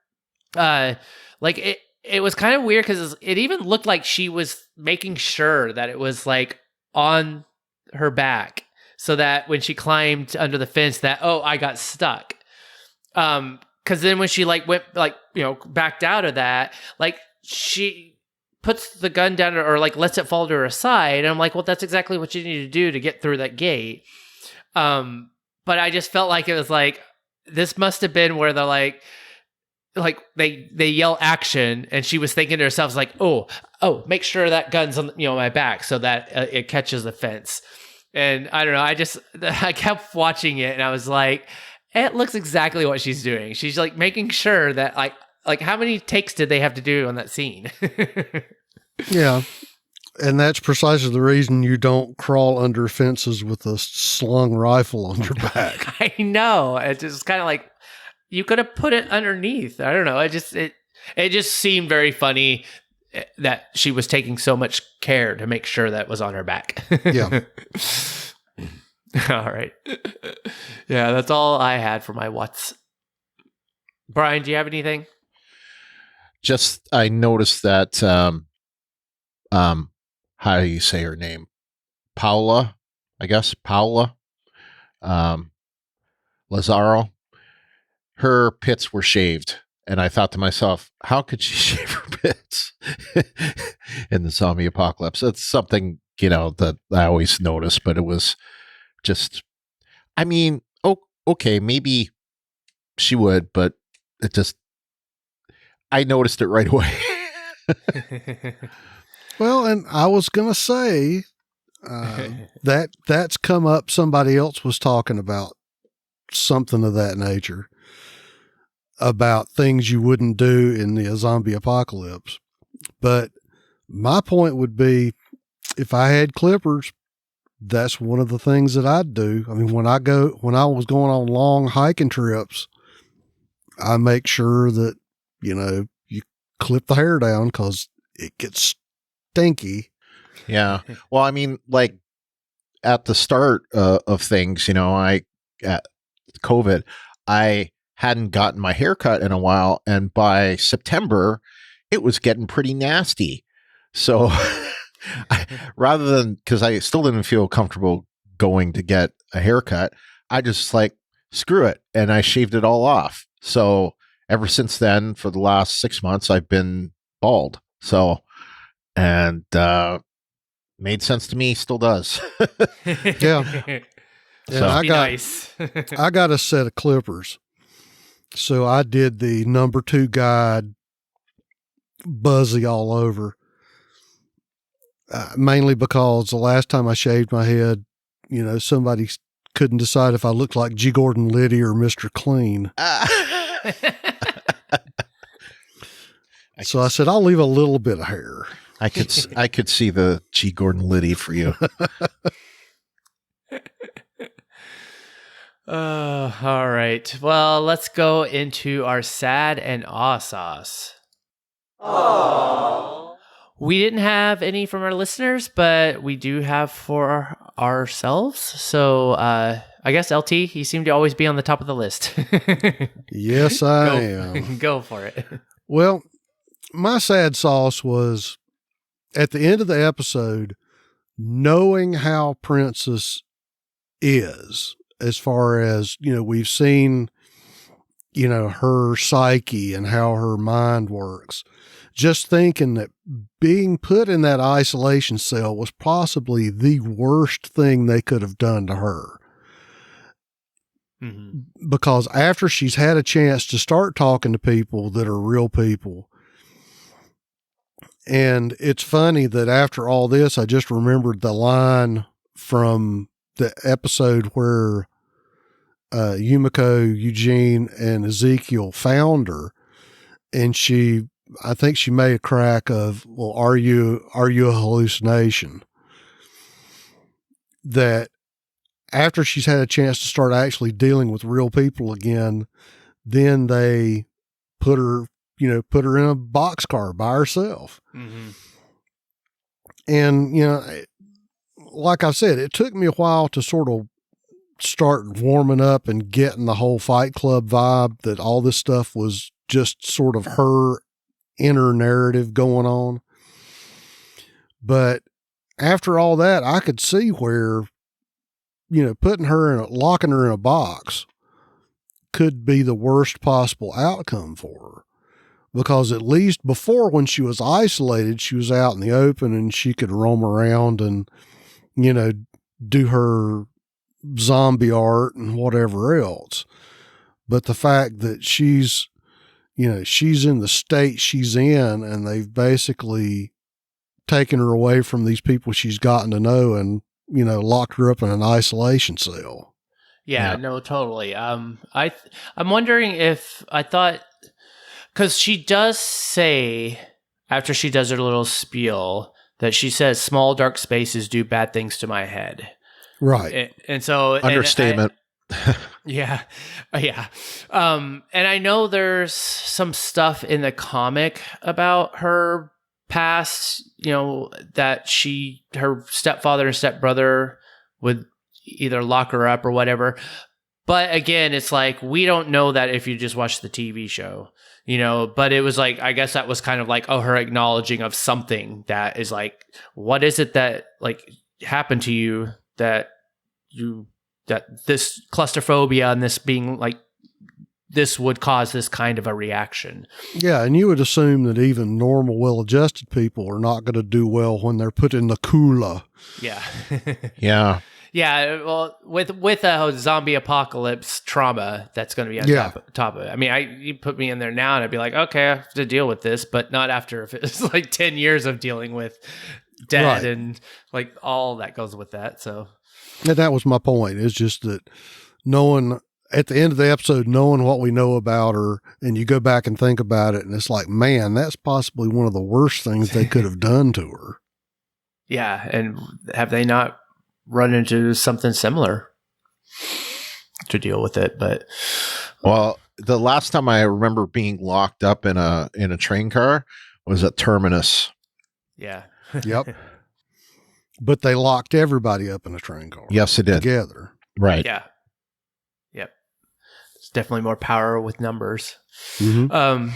It was kind of weird because it even looked like she was making sure that it was like on her back so that when she climbed under the fence that, I got stuck. Because then when she like went like, backed out of that, like she puts the gun down or like lets it fall to her side. And I'm like, well, that's exactly what you need to do to get through that gate. But I just felt like it was like, this must have been where they're like they yell action, and she was thinking to herself like, oh, make sure that gun's on my back so that it catches the fence. And I don't know, I kept watching it, and I was like, It looks exactly what she's doing. She's like making sure that like how many takes did they have to do on that scene? Yeah. And that's precisely the reason you don't crawl under fences with a slung rifle on your back. I know. It's just kind of like you could have put it underneath. I don't know. It just seemed very funny that she was taking so much care to make sure that was on her back. Yeah. All right. Yeah, that's all I had for my what's. Brian, do you have anything? Just I noticed that how do you say her name? Paula, I guess. Paula Lazaro. Her pits were shaved. And I thought to myself, how could she shave her pits in the zombie apocalypse? It's something, that I always notice, but it was just, I mean, okay, maybe she would, but it just, I noticed it right away. Well, and I was going to say that's come up. Somebody else was talking about something of that nature, about things you wouldn't do in the zombie apocalypse. But my point would be, if I had clippers, that's one of the things that I'd do. I mean, when I was going on long hiking trips, I make sure that, you clip the hair down because it gets stinky. Yeah. Well, I mean, like at the start of things, at COVID, I hadn't gotten my hair cut in a while. And by September, it was getting pretty nasty. So rather than, because I still didn't feel comfortable going to get a haircut, I just screw it. And I shaved it all off. So ever since then, for the last 6 months, I've been bald. So, and made sense to me, still does. Yeah. So, I got nice. I got a set of clippers. So I did the number 2 guide, buzzy all over. Mainly because the last time I shaved my head, somebody couldn't decide if I looked like G. Gordon Liddy or Mr. Clean. So I said, I'll leave a little bit of hair. I could see the G. Gordon Liddy for you. All right. Well, let's go into our sad and awe sauce. Aww. We didn't have any from our listeners, but we do have for ourselves. So I guess, LT, you seem to always be on the top of the list. Yes, I am. Go for it. Well, my sad sauce was at the end of the episode, knowing how Princess is, as far as, we've seen, her psyche and how her mind works. Just thinking that being put in that isolation cell was possibly the worst thing they could have done to her. Mm-hmm. Because after she's had a chance to start talking to people that are real people, and it's funny that after all this, I just remembered the line from the episode where Yumiko, Eugene, and Ezekiel found her, and I think she made a crack of, well, are you a hallucination? That after she's had a chance to start actually dealing with real people again, then they put her in a boxcar by herself. Mm-hmm. And, like I said, it took me a while to sort of start warming up and getting the whole Fight Club vibe, that all this stuff was just sort of her inner narrative going on. But after all that, I could see where, locking her in a box could be the worst possible outcome for her. Because at least before, when she was isolated, she was out in the open and she could roam around and, do her zombie art and whatever else. But the fact that she's in the state she's in, and they've basically taken her away from these people she's gotten to know and, locked her up in an isolation cell. Yeah, no, totally. I'm wondering if I thought, because she does say after she does her little spiel that she says small dark spaces do bad things to my head. Right. And so Understatement. Yeah. And I know there's some stuff in the comic about her past, that her stepfather and stepbrother would either lock her up or whatever. But again, it's like, we don't know that if you just watch the TV show, but it was like, I guess that was kind of like, her acknowledging of something that is like, what is it that like happened to you that this claustrophobia and this being like, this would cause this kind of a reaction. Yeah, and you would assume that even normal, well-adjusted people are not going to do well when they're put in the cooler. Yeah. Yeah. Yeah, well, with a zombie apocalypse trauma, that's going to be on top of it. I mean, you put me in there now, and I'd be like, okay, I have to deal with this, but not after if it's like 10 years of dealing with dead and like all that goes with that. So, and that was my point. It's just that knowing at the end of the episode, knowing what we know about her, and you go back and think about it, and it's like, man, that's possibly one of the worst things they could have done to her. Yeah, and have they not run into something similar to deal with it? But well, the last time I remember being locked up in a train car was at Terminus. Yeah. Yep. But they locked everybody up in a train car. Yes, it did. Together. Right. Yeah. Yep. It's definitely more power with numbers. Mm-hmm.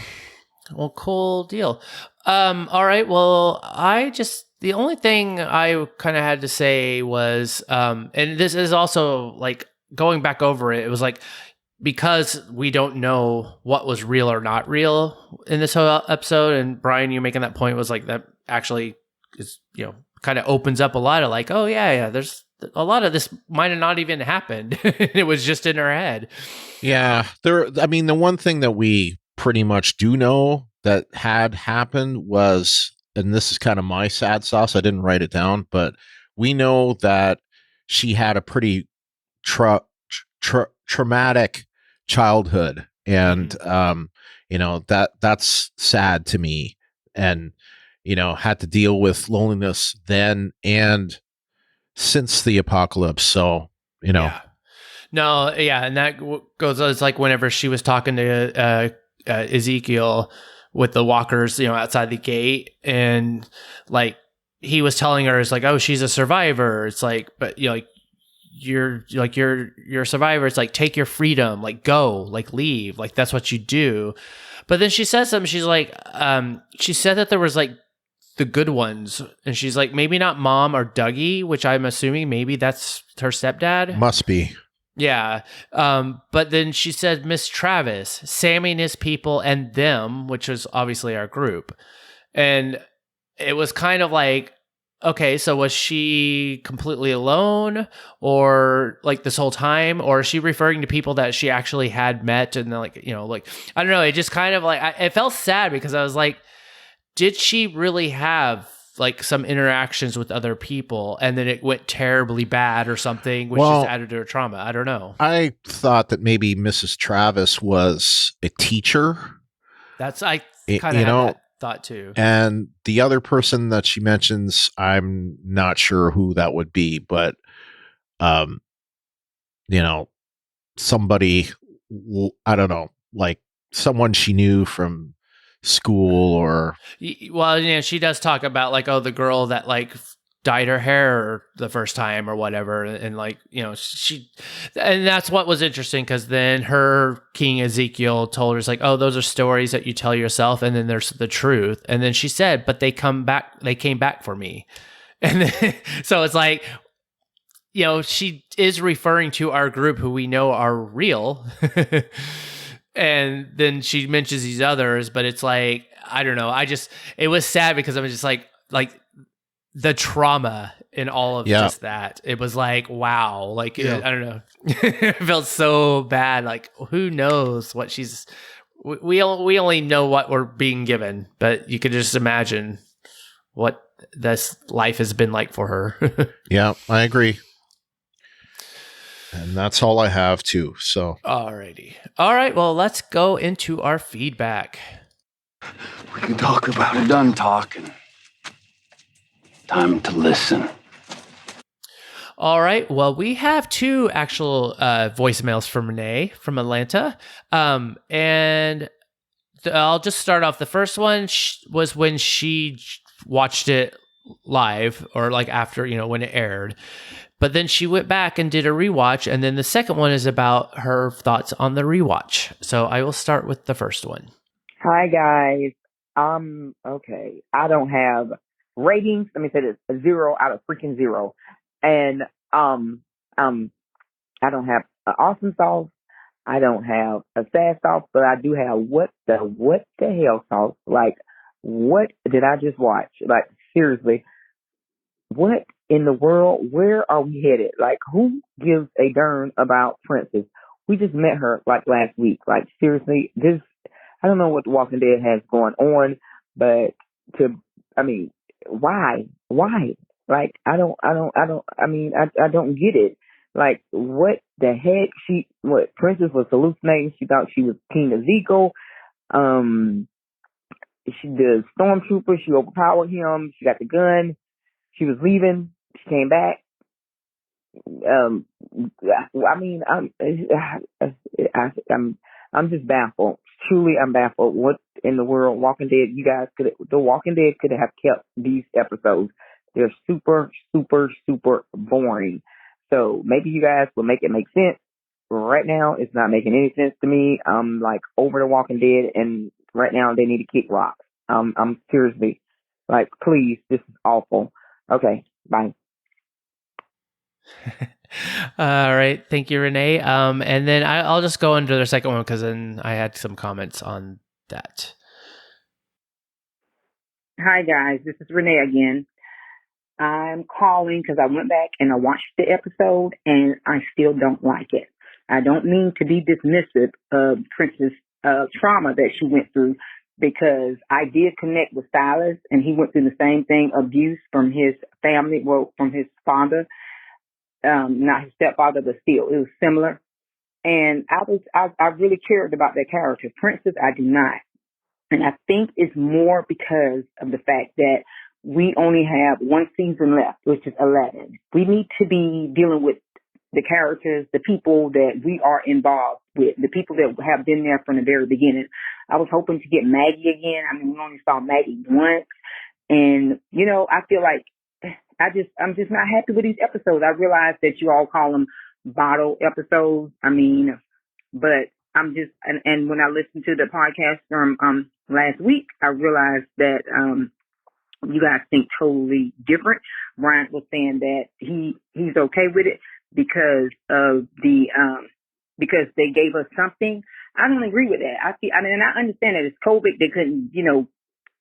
Well, cool deal. All right. Well, the only thing I kind of had to say was, and this is also like going back over it, it was like, because we don't know what was real or not real in this whole episode. And Brian, you making that point was like, that actually is, kind of opens up a lot of like, oh yeah, there's a lot of this might have not even happened. It was just in her head. Yeah. The one thing that we pretty much do know that had happened was, and this is kind of my sad sauce, I didn't write it down, but we know that she had a pretty traumatic childhood, and that's sad to me, and had to deal with loneliness then and since the apocalypse. So Yeah. No, yeah, and that goes. It's like whenever she was talking to Ezekiel with the walkers, outside the gate, and like he was telling her, it's like, oh, she's a survivor. It's like, but you're a survivor. It's like, take your freedom, like go, like leave, like that's what you do. But then she says something. She's like, she said that there was like the good ones, and she's like, maybe not Mom or Dougie, which I'm assuming maybe that's her stepdad. Must be. Yeah. But then she said Miss Travis, Sammy and his people, and them, which was obviously our group. And it was kind of like, okay, so was she completely alone, or like this whole time, or is she referring to people that she actually had met? And like, I don't know. It just kind of like, it felt sad because I was like, did she really have like some interactions with other people, and then it went terribly bad or something, which just added to her trauma? I don't know. I thought that maybe Mrs. Travis was a teacher. I kind of had that thought too. And the other person that she mentions, I'm not sure who that would be, but somebody, I don't know, like someone she knew from school or. Well, she does talk about like, oh, the girl that like dyed her hair the first time or whatever, and like, and that's what was interesting, because then her King Ezekiel told her, it's like, oh, those are stories that you tell yourself, and then there's the truth. And then she said, but they came back for me. And then, so it's like, she is referring to our group who we know are real. And then she mentions these others, but it's like, I don't know. It was sad because I was just like the trauma in all of just that. It was like, wow. Like, I don't know. It felt so bad. Like, who knows what we only know what we're being given, but you could just imagine what this life has been like for her. Yeah, I agree. And that's all I have too. So, Alrighty. All right. Well, let's go into our feedback. We can talk about it. Done talking. Time to listen. All right. Well, we have 2 actual voicemails from Renee from Atlanta. And I'll just start off. The first one was when she watched it live, or like after, when it aired. But then she went back and did a rewatch. And then the second one is about her thoughts on the rewatch. So I will start with the first one. Hi, guys. Okay. I don't have ratings. Let me say this: a 0 out of freaking 0. And I don't have an awesome sauce. I don't have a sad sauce, but I do have what the hell sauce. Like, what did I just watch? Like, seriously, what in the world? Where are we headed? Like, who gives a darn about Princess? We just met her like last week. Like, seriously, I don't know what The Walking Dead has going on, but why? Like, I don't get it. Like, what the heck? Princess was hallucinating. She thought she was King Ezekiel. The stormtrooper, she overpowered him. She got the gun. She was leaving. She came back. I'm just baffled. Truly, I'm baffled. What in the world? Walking Dead, The Walking Dead could have kept these episodes. They're super, super, super boring. So maybe you guys will make it make sense. Right now, it's not making any sense to me. I'm like over The Walking Dead, and right now they need to kick rocks. I'm seriously like, please, this is awful. Okay, bye. All right. Thank you, Renee. And then I'll just go into the second one because then I had some comments on that. Hi, guys. This is Renee again. I'm calling because I went back and I watched the episode and I still don't like it. I don't mean to be dismissive of Princess' trauma that she went through, because I did connect with Silas and he went through the same thing, abuse from his family, from his father. Not his stepfather, but still, it was similar. And I really cared about that character. Princess, I do not. And I think it's more because of the fact that we only have one season left, which is 11. We need to be dealing with the characters, the people that we are involved with, the people that have been there from the very beginning. I was hoping to get Maggie again. I mean, we only saw Maggie once. And, I feel like I'm just not happy with these episodes. I realize that you all call them bottle episodes. But I'm just, and when I listened to the podcast from last week, I realized that you guys think totally different. Brian was saying that he's okay with it because of because they gave us something. I don't agree with that. And I understand that it's COVID. They couldn't,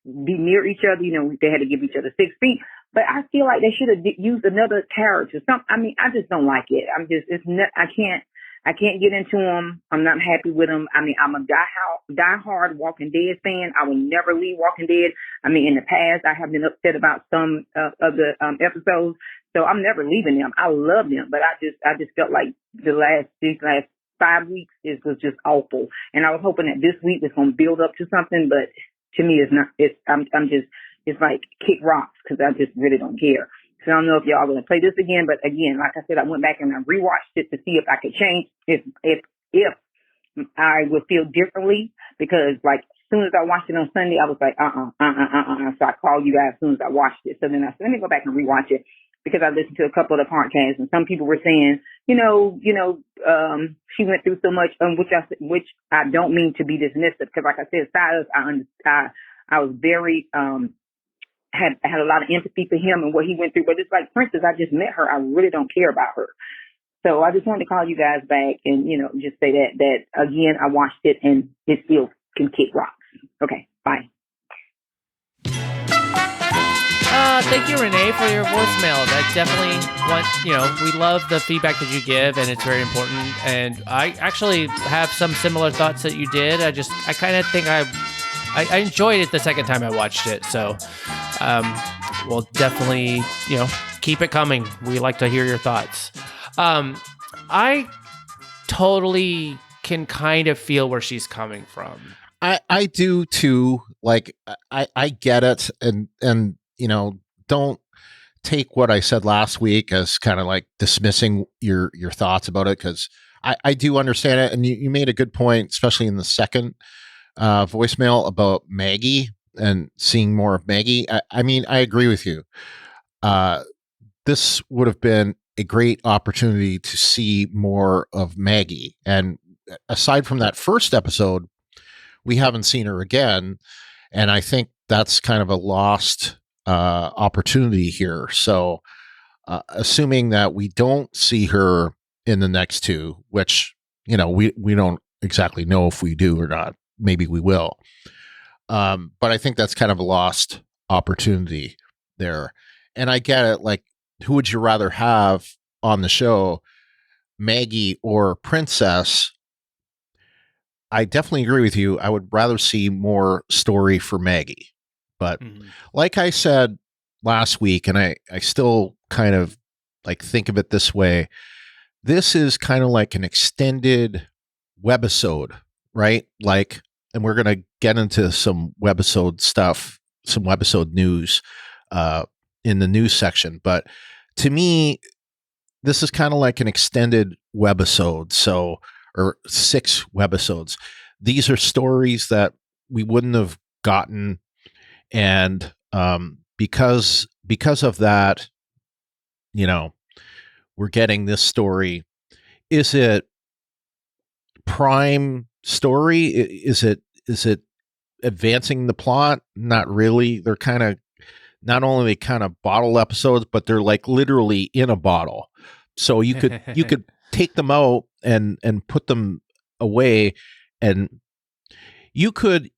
be near each other. They had to give each other 6 feet. But I feel like they should have used another character. I just don't like it. I can't get into them. I'm not happy with them. I'm a diehard Walking Dead fan. I will never leave Walking Dead. In the past, I have been upset about some of the episodes, so I'm never leaving them. I love them, but I just felt like these last 5 weeks was just awful. And I was hoping that this week was going to build up to something, but to me, it's not. It's like kick rocks, because I just really don't care. So I don't know if y'all are going to play this again, but again, like I said, I went back and I rewatched it to see if I could change, if I would feel differently, because like as soon as I watched it on Sunday, I was like, So I called you guys as soon as I watched it. So then I said, let me go back and rewatch it, because I listened to a couple of the podcasts and some people were saying, she went through so much, which I don't mean to be dismissive, because like I said, Silas, I was very, had a lot of empathy for him and what he went through. But it's like Princess, I just met her. I really don't care about her. So I just wanted to call you guys back and, just say that again, I watched it and it still can kick rocks. Okay, bye. Thank you, Renee, for your voicemail. I definitely we love the feedback that you give, and it's very important. And I actually have some similar thoughts that you did. I kind of think I enjoyed it the second time I watched it. So we'll definitely, keep it coming. We like to hear your thoughts. I totally can kind of feel where she's coming from. I do too. Like I get it, and don't take what I said last week as kind of like dismissing your thoughts about it, because I do understand it, and you made a good point, especially in the second voicemail about Maggie and seeing more of Maggie. I mean, I agree with you. This would have been a great opportunity to see more of Maggie, and aside from that first episode, we haven't seen her again, and I think that's kind of a lost opportunity here. So, assuming that we don't see her in the next two, which we don't exactly know if we do or not. Maybe we will, but I think that's kind of a lost opportunity there. And I get it. Like, who would you rather have on the show, Maggie or Princess? I definitely agree with you. I would rather see more story for Maggie. But like I said last week, and I still kind of like think of it this way, this is kind of like an extended webisode, right? Like, and we're going to get into some webisode stuff, some webisode news in the news section. But to me, this is kind of like an extended webisode. So, or 6 webisodes. These are stories that we wouldn't have gotten, and because of that, we're getting this story. Is it prime story? Is it advancing the plot? Not really. They're kind of not only kind of bottle episodes, but they're like literally in a bottle. So you could take them out and put them away, and you could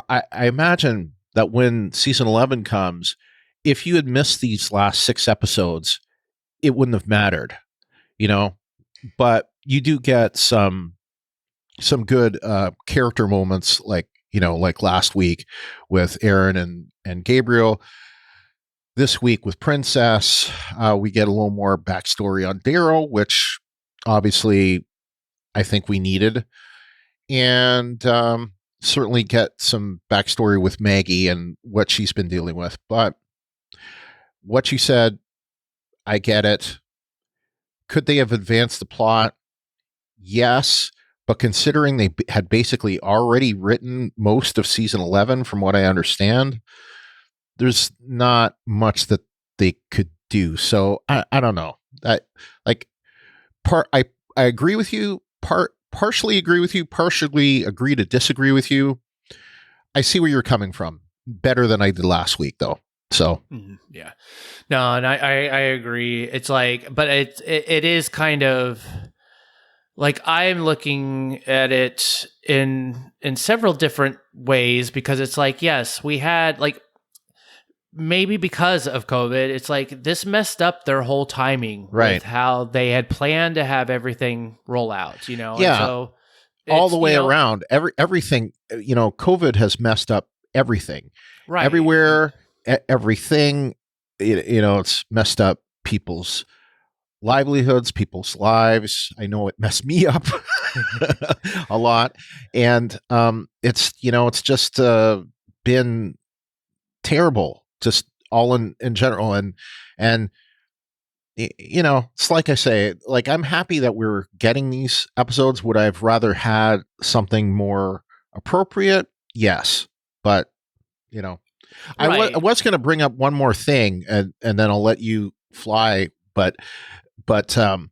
I imagine that when season 11 comes, if you had missed these last 6 episodes, it wouldn't have mattered, but you do get some good character moments, like last week with Aaron and Gabriel. This week with Princess, we get a little more backstory on Daryl, which obviously I think we needed, and certainly get some backstory with Maggie and what she's been dealing with. But what you said, I get it. Could they have advanced the plot? Yes, but considering they had basically already written most of season 11, from what I understand, there's not much that they could do. So I don't know. I agree with you. Partially agree with you. Partially agree to disagree with you. I see where you're coming from. Better than I did last week, though. So yeah, no, and I agree. It's like, but it is kind of like I'm looking at it in several different ways, because it's like, yes, we had like, maybe because of COVID, it's like this messed up their whole timing, right? With how they had planned to have everything roll out, Yeah. And so all the way around, everything, COVID has messed up everything, right? Everywhere, everything, it's messed up people's livelihoods, people's lives. I know it messed me up a lot, and it's it's just been terrible, just all in general, and it's like I say, like, I'm happy that we're getting these episodes. Would I have rather had something more appropriate? Yes, but Right. I was going to bring up one more thing, and then I'll let you fly, but I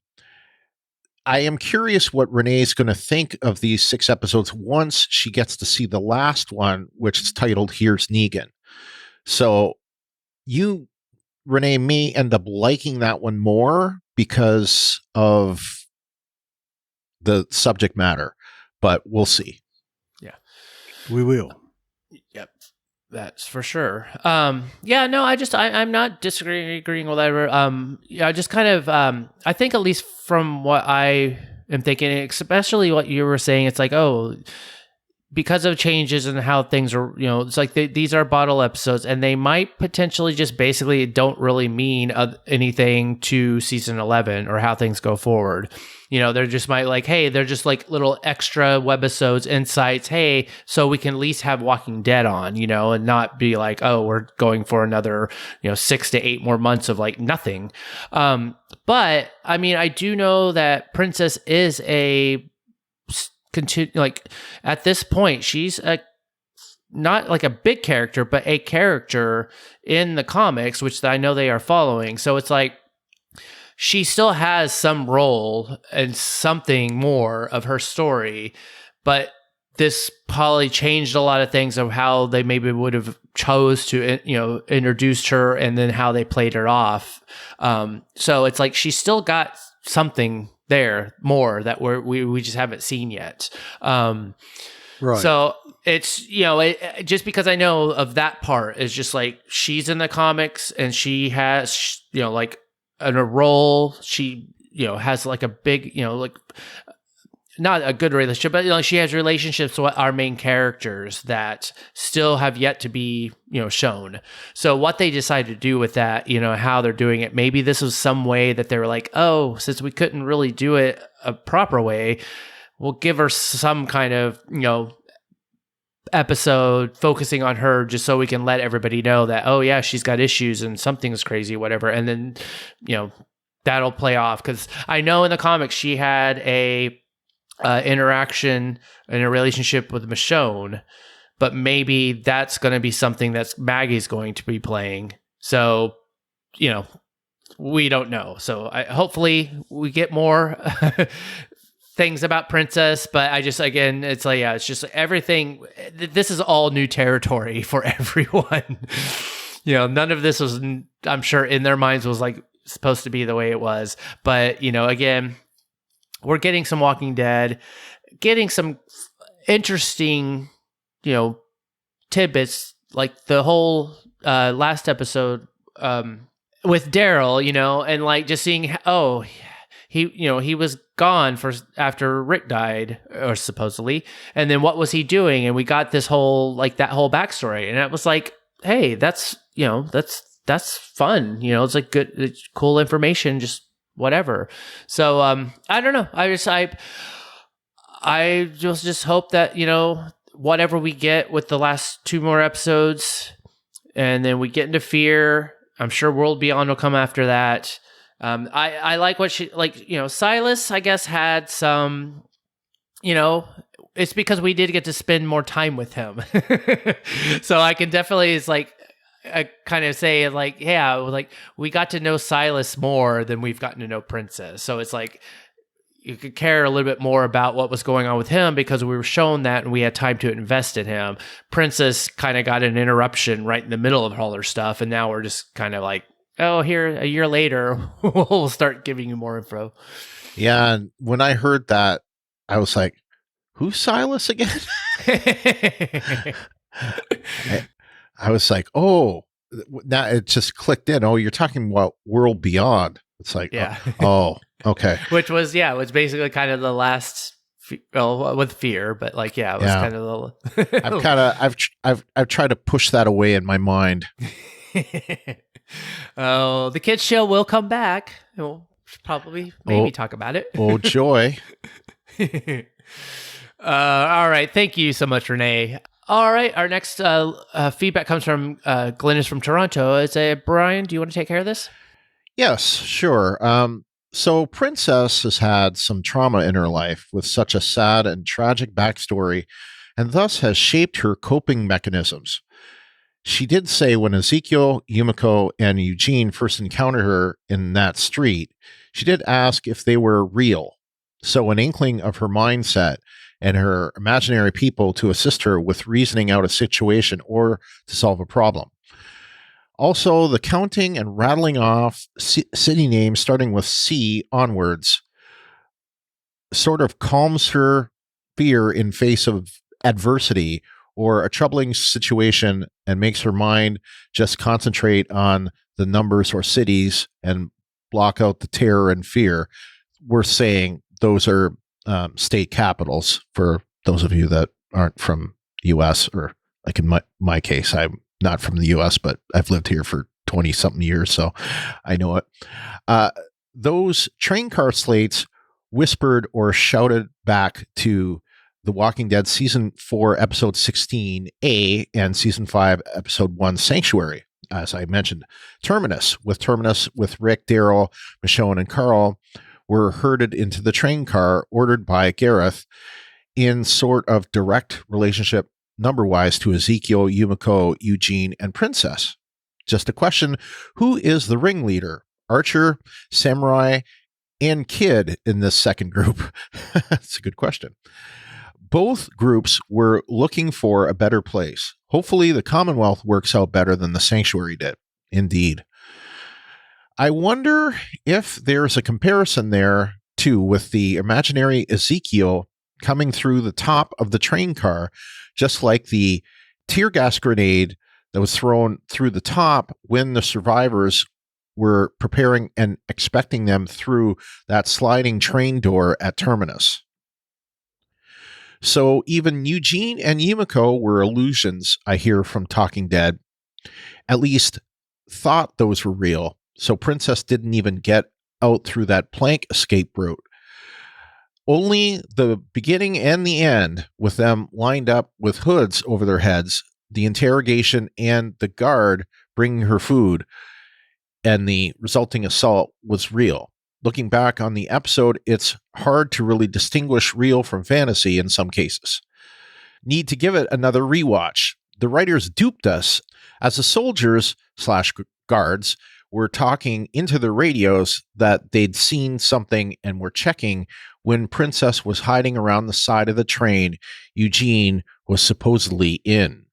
am curious what Renee's going to think of these 6 episodes once she gets to see the last one, which is titled Here's Negan. So you, Renee, may end up liking that one more because of the subject matter, but we'll see. Yeah, we will. Yep, that's for sure. Yeah, no, I'm not disagreeing with whatever. I just kind of, I think, at least from what I am thinking, especially what you were saying, it's like, oh, because of changes in how things are, it's like these are bottle episodes, and they might potentially just basically don't really mean anything to season 11 or how things go forward. They're just they're just like little extra webisodes, insights. Hey, so we can at least have Walking Dead on, and not be like, oh, we're going for another, 6 to 8 more months of like nothing. But I mean, I do know that Princess is at this point, she's not like a big character, but a character in the comics, which I know they are following. So it's like she still has some role and something more of her story, but this probably changed a lot of things of how they maybe would have chose to, introduced her and then how they played her off. So it's like she's still got something there more that we just haven't seen yet. Right. So it's, just because I know of that part is just like she's in the comics and she has, like in a role, she, has like a big, like not a good relationship, but she has relationships with our main characters that still have yet to be, shown. So what they decide to do with that, how they're doing it, maybe this was some way that they were like, oh, since we couldn't really do it a proper way, we'll give her some kind of, episode focusing on her just so we can let everybody know that, oh yeah, she's got issues and something's crazy, whatever. And then, that'll play off. Cause I know in the comics, she had a interaction in a relationship with Michonne, but maybe that's going to be something that's Maggie's going to be playing. So, we don't know. So hopefully we get more things about Princess, but I just, again, it's like, yeah, it's just everything. This is all new territory for everyone. None of this was, I'm sure in their minds was like supposed to be the way it was. But, again, we're getting some Walking Dead, getting some interesting, tidbits, like the whole last episode with Daryl, and like just seeing, oh, he was gone after Rick died, or supposedly, and then what was he doing? And we got this whole, like that whole backstory, and it was like, hey, that's fun, it's like good, it's cool information, just whatever. So I don't know. I just hope that whatever we get with the last 2 more episodes, and then we get into Fear. I'm sure World Beyond will come after that. I like what she Silas, I guess, had some. It's because we did get to spend more time with him, so I can definitely I kind of say like, yeah, like we got to know Silas more than we've gotten to know Princess. So it's like you could care a little bit more about what was going on with him because we were shown that and we had time to invest in him. Princess kind of got an interruption right in the middle of all her stuff. And now we're just kind of like, oh, here a year later, we'll start giving you more info. Yeah. And when I heard that, I was like, who's Silas again? I was like, oh, now it just clicked in. Oh, you're talking about World Beyond. It's like, yeah. Oh, okay. Which was basically kind of the last, with Fear, but like, yeah, it was kind of the. I've tried to push that away in my mind. Oh, the kids show will come back. We'll probably maybe talk about it. Oh, joy. All right. Thank you so much, Renee. All right. Our next feedback comes from Glennis from Toronto. It's Brian, do you want to take care of this? Yes, sure. So Princess has had some trauma in her life with such a sad and tragic backstory, and thus has shaped her coping mechanisms. She did say when Ezekiel, Yumiko, and Eugene first encountered her in that street, she did ask if they were real. So an inkling of her mindset and her imaginary people to assist her with reasoning out a situation or to solve a problem. Also, the counting and rattling off city names starting with C onwards sort of calms her fear in face of adversity or a troubling situation and makes her mind just concentrate on the numbers or cities and block out the terror and fear. We're saying those are state capitals for those of you that aren't from U.S. or like in my case, I'm not from the U.S., but I've lived here for 20 something years, so I know it. Those train car slates whispered or shouted back to The Walking Dead Season 4, Episode 16A and Season 5, Episode 1, Sanctuary. As I mentioned, Terminus with Rick, Daryl, Michonne, and Carl were herded into the train car ordered by Gareth in sort of direct relationship number-wise to Ezekiel, Yumiko, Eugene, and Princess. Just a question, who is the ringleader? Archer, Samurai, and Kid in this second group? That's a good question. Both groups were looking for a better place. Hopefully the Commonwealth works out better than the Sanctuary did. Indeed. I wonder if there's a comparison there, too, with the imaginary Ezekiel coming through the top of the train car, just like the tear gas grenade that was thrown through the top when the survivors were preparing and expecting them through that sliding train door at Terminus. So even Eugene and Yumiko were illusions, I hear from Talking Dead. At least thought those were real. So Princess didn't even get out through that plank escape route. Only the beginning and the end, with them lined up with hoods over their heads, the interrogation and the guard bringing her food, and the resulting assault was real. Looking back on the episode, it's hard to really distinguish real from fantasy in some cases. Need to give it another rewatch. The writers duped us as the soldiers/guards were talking into their radios that they'd seen something and were checking when Princess was hiding around the side of the train Eugene was supposedly in.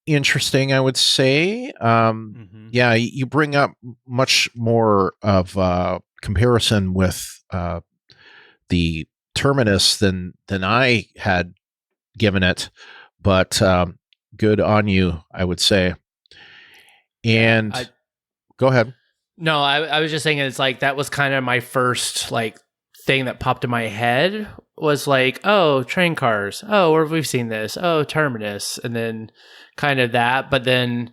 Interesting, I would say. Yeah, you bring up much more of a comparison with the Terminus than I had given it, but good on you, I would say. And go ahead. No, I was just saying it's like that was kind of my first like thing that popped in my head was like, oh, train cars. Oh, where have we seen this? Oh, Terminus. And then kind of that. But then,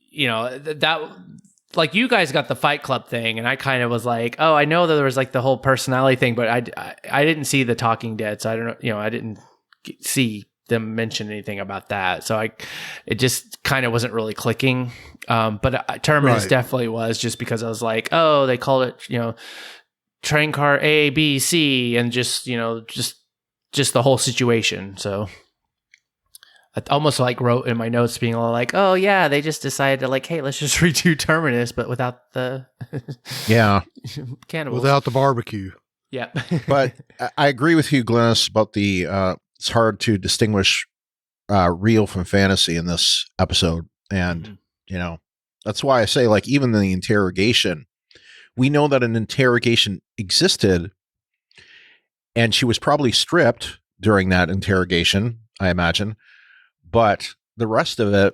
you know, that like you guys got the Fight Club thing. And I kind of was like, oh, I know that there was like the whole personality thing, but I didn't see the Talking Dead. So I don't know, you know, I didn't see them mention anything about that. So it just kind of wasn't really clicking. But Terminus definitely was, just because I was like, oh, they called it, you know, train car A, B, C, and just, you know, just the whole situation. So I almost like wrote in my notes being all like, oh yeah, they just decided to like, hey, let's just redo Terminus, but without the cannibals. Without the barbecue. Yeah. But I agree with you, Glennis, about the it's hard to distinguish real from fantasy in this episode. And, you know, that's why I say, like, even the interrogation, we know that an interrogation existed, and she was probably stripped during that interrogation, I imagine. But the rest of it,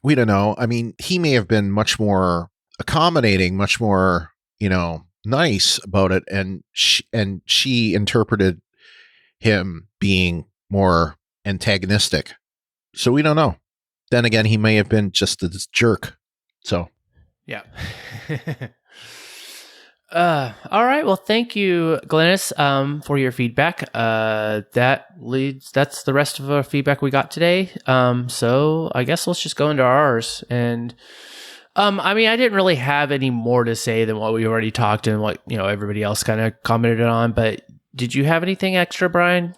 we don't know. I mean, he may have been much more accommodating, much more, you know, nice about it. And she interpreted him being more antagonistic. So we don't know. Then again, he may have been just a jerk. So, yeah. All right. Well, thank you, Glennis, for your feedback. That's the rest of our feedback we got today. So I guess let's just go into ours. And, I mean, I didn't really have any more to say than what we already talked and what, you know, everybody else kind of commented on, but did you have anything extra, Brian?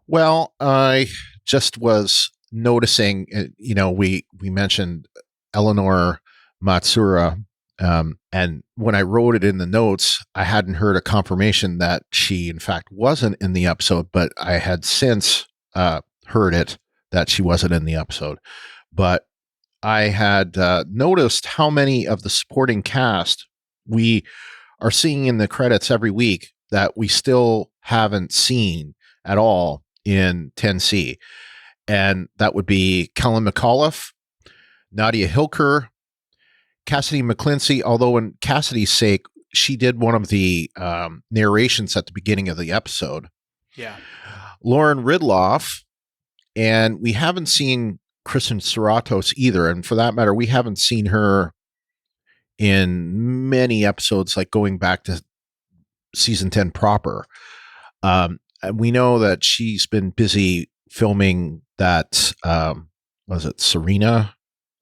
Well, I just was noticing, you know, we mentioned Eleanor Matsura, and when I wrote it in the notes, I hadn't heard a confirmation that she, in fact, wasn't in the episode, but I had since heard it that she wasn't in the episode. But I had noticed how many of the supporting cast we are seeing in the credits every week that we still haven't seen at all in 10C. And that would be Kellen McAuliffe, Nadia Hilker, Cassidy McClincy, although in Cassidy's sake, she did one of the narrations at the beginning of the episode. Yeah. Lauren Ridloff, and we haven't seen Kristen Seratos either. And for that matter, we haven't seen her in many episodes, like going back to season 10 proper. We know that she's been busy filming that, was it Serena?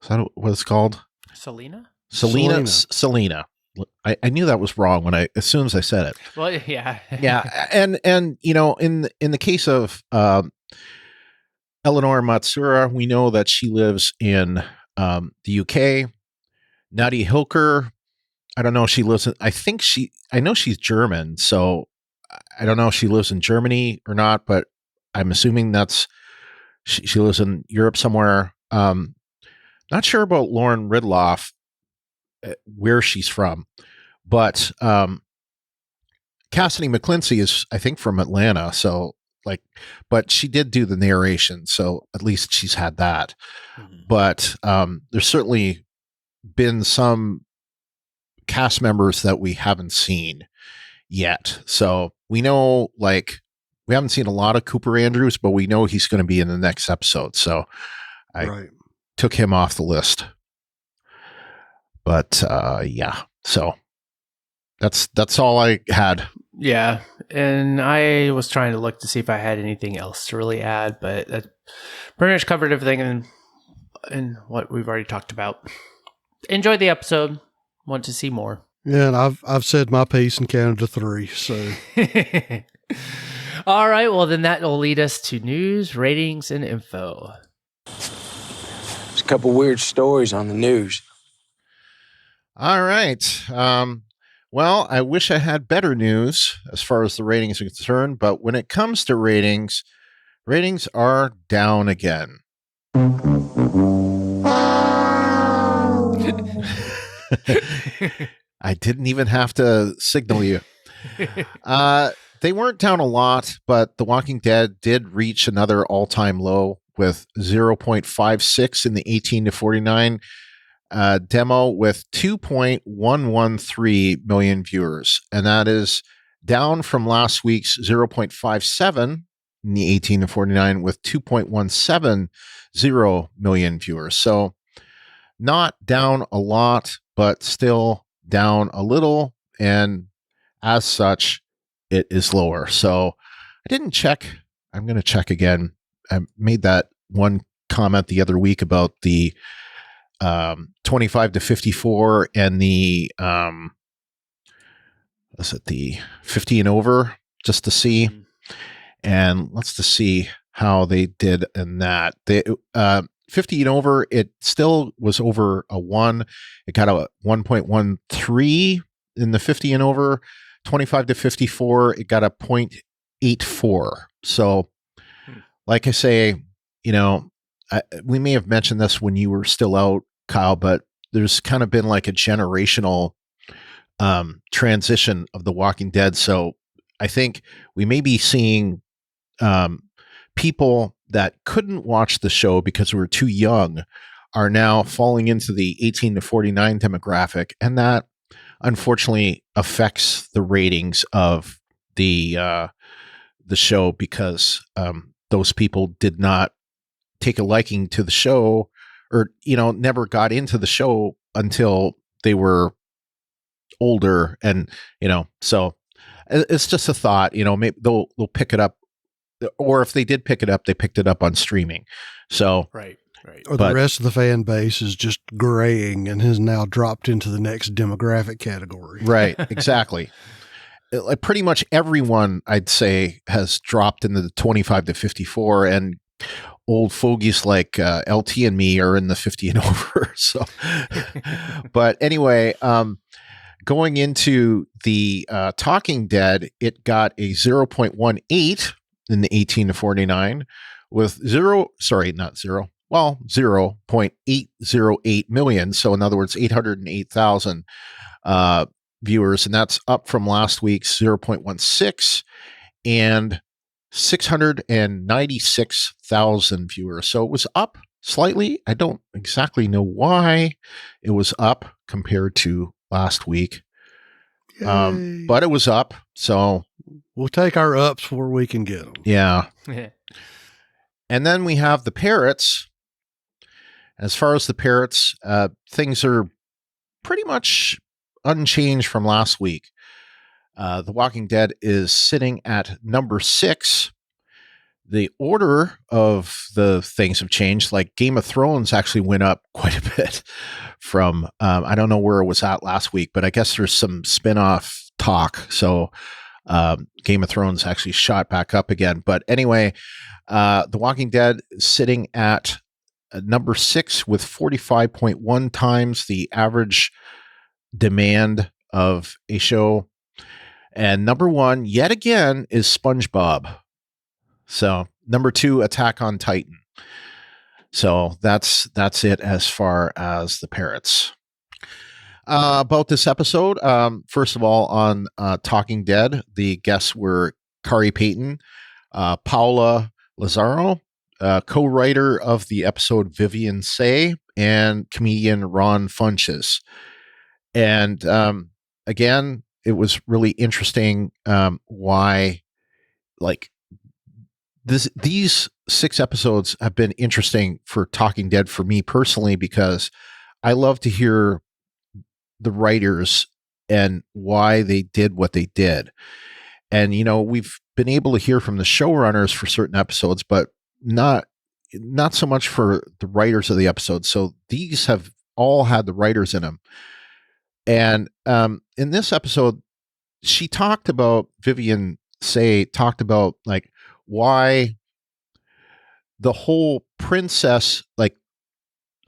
Is that what it's called? Selena. I knew that was wrong as soon as I said it. Well, yeah. Yeah. And, in the case of, Eleanor Matsura, we know that she lives in, the UK. Nadia Hilker, I don't know if she lives in, I know she's German, so I don't know if she lives in Germany or not, but I'm assuming she lives in Europe somewhere. Not sure about Lauren Ridloff, where she's from, but Cassidy McClincy is, I think, from Atlanta. So but she did do the narration, so at least she's had that. Mm-hmm. But there's certainly been some cast members that we haven't seen yet. So we know, we haven't seen a lot of Cooper Andrews, but we know he's going to be in the next episode. So I took him off the list. But yeah, so that's all I had. Yeah, and I was trying to look to see if I had anything else to really add, but that pretty much covered everything in what we've already talked about. Enjoyed the episode. Want to see more. Yeah, and I've said my piece and counted to 3. So, all right. Well, then that will lead us to news, ratings, and info. There's a couple weird stories on the news. All right. Well, I wish I had better news as far as the ratings are concerned, but when it comes to ratings are down again. I didn't even have to signal you. They weren't down a lot, but The Walking Dead did reach another all-time low with 0.56 in the 18 to 49 demo with 2.113 million viewers. And that is down from last week's 0.57 in the 18 to 49 with 2.170 million viewers. So not down a lot, but still down a little. And as such, it is lower. So I didn't check. I'm going to check again. I made that one comment the other week about the 25 to 54 and the the 50 and over, just to see. And let's just see how they did in that. They 50 and over, it still was over a 1. It got a 1.13 in the 50 and over. 25 to 54, it got a 0.84. So like I say, we may have mentioned this when you were still out, Kyle, but there's kind of been like a generational transition of The Walking Dead. So I think we may be seeing people that couldn't watch the show because we were too young are now falling into the 18 to 49 demographic. And that unfortunately affects the ratings of the show because those people did not take a liking to the show or, never got into the show until they were older. And, so it's just a thought, maybe they'll pick it up, or if they did pick it up, they picked it up on streaming. So, right. Or the rest of the fan base is just graying and has now dropped into the next demographic category. Right. Exactly. Like pretty much everyone, I'd say, has dropped into the 25 to 54, and old fogies like LT and me are in the 50 and over. So, but anyway, going into the Talking Dead, it got a 0.18 in the 18 to 49 with 0.808 million. So in other words, 808,000 viewers. And that's up from last week's 0.16 and 696,000 viewers. So it was up slightly. I don't exactly know why it was up compared to last week. But it was up. So We'll take our ups where we can get them. Yeah. And then we have the parrots. As far as the parrots, things are pretty much unchanged from last week. The Walking Dead is sitting at number 6. The order of the things have changed. Like Game of Thrones actually went up quite a bit from, I don't know where it was at last week, but I guess there's some spin-off talk. So Game of Thrones actually shot back up again. But anyway, The Walking Dead is sitting at number 6 with 45.1 times the average demand of a show. And number 1, yet again, is SpongeBob. So number 2, Attack on Titan. So that's it as far as the parrots. About this episode, first of all, on Talking Dead, the guests were Kari Payton, Paula Lazaro, co-writer of the episode Vivian Tse, and comedian Ron Funches. And again, it was really interesting why, like, these 6 episodes have been interesting for Talking Dead for me personally, because I love to hear the writers and why they did what they did. And, you know, we've been able to hear from the showrunners for certain episodes, but not so much for the writers of the episodes. So these have all had the writers in them. And in this episode, she talked about, Vivian Tse talked about, like, why the whole princess, like,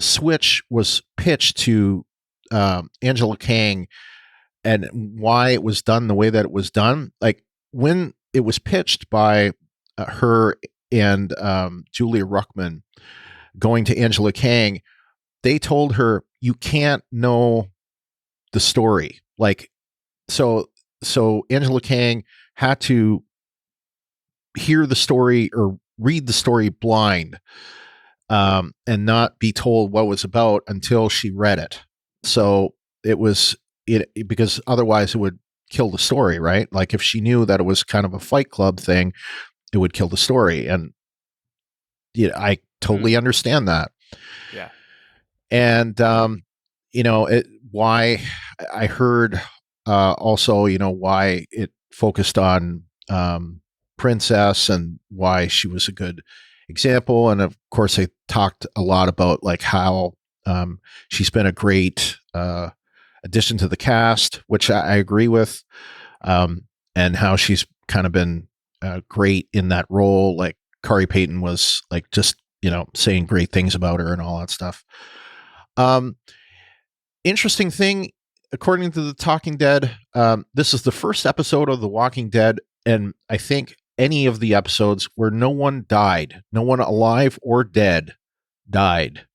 switch was pitched to Angela Kang, and why it was done the way that it was done. Like, when it was pitched by her and Julia Ruchman going to Angela Kang, they told her, you can't know the story. Like, so Angela Kang had to hear the story or read the story blind, and not be told what it was about until she read it. So it was because otherwise it would kill the story, right? Like, if she knew that it was kind of a Fight Club thing, it would kill the story. And yeah, I totally understand that. Yeah. And you know, why I heard also, you know, why it focused on Princess and why she was a good example. And of course, they talked a lot about, like, how she's been a great addition to the cast, which I agree with, and how she's kind of been great in that role. Like, Kari Payton was, like, just, you know, saying great things about her and all that stuff. Interesting thing, according to the Talking Dead, this is the first episode of The Walking Dead, and I think any of the episodes where no one died, no one alive or dead died.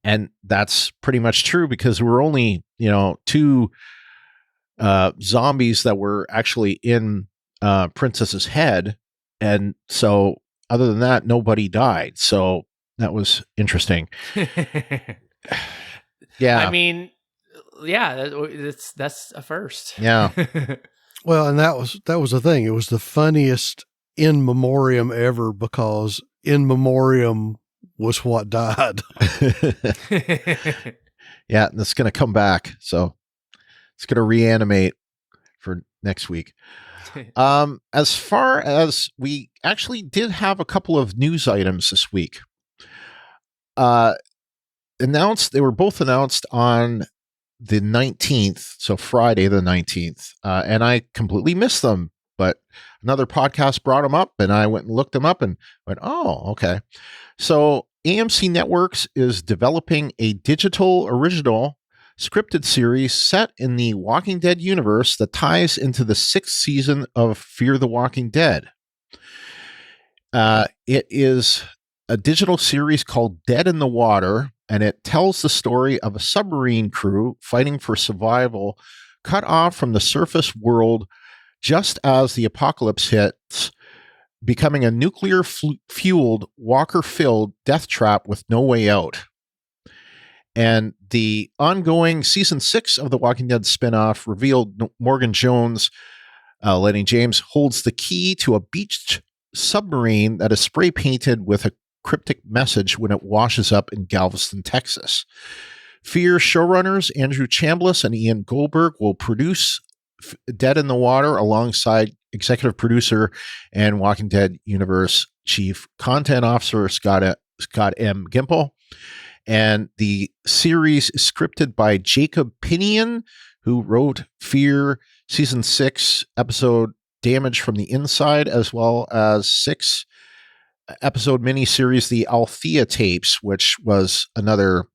And that's pretty much true, because we're only, you know, 2 zombies that were actually in Princess's head. And so other than that, nobody died. So that was interesting. Yeah. I mean, yeah, that's a first. Yeah. Well, and that was the thing. It was the funniest in memoriam ever, because in memoriam was what died. Yeah, and it's going to come back. So it's going to reanimate for next week. As far as, we actually did have a couple of news items this week. They were both announced on the 19th, so Friday the 19th, and I completely missed them, but another podcast brought them up, and I went and looked them up and went, oh, okay. So AMC Networks is developing a digital original scripted series set in the Walking Dead universe that ties into the 6th season of Fear the Walking Dead. It is a digital series called Dead in the Water, and it tells the story of a submarine crew fighting for survival, cut off from the surface world just as the apocalypse hits, becoming a nuclear-fueled, walker-filled death trap with no way out. And the ongoing season 6 of The Walking Dead spinoff revealed Morgan Jones Lenny James holds the key to a beached submarine that is spray painted with a cryptic message when it washes up in Galveston, Texas. Fear showrunners Andrew Chambliss and Ian Goldberg will produce Dead in the Water alongside executive producer and Walking Dead universe chief content officer Scott M. Gimple. And the series is scripted by Jacob Pinion, who wrote Fear Season 6 episode Damage from the Inside, as well as 6-episode miniseries The Althea Tapes, which was another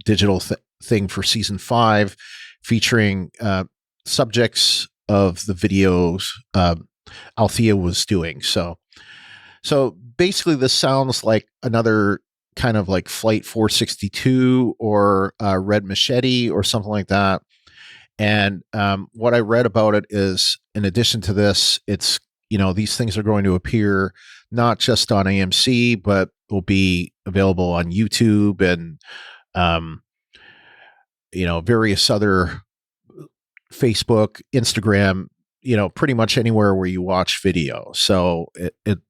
digital thing for Season 5, featuring subjects of the videos Althea was doing. So basically this sounds like another kind of like Flight 462 or Red Machete or something like that. And what I read about it is, in addition to this, it's, these things are going to appear not just on AMC, but will be available on YouTube and, various other Facebook, Instagram, pretty much anywhere where you watch video. So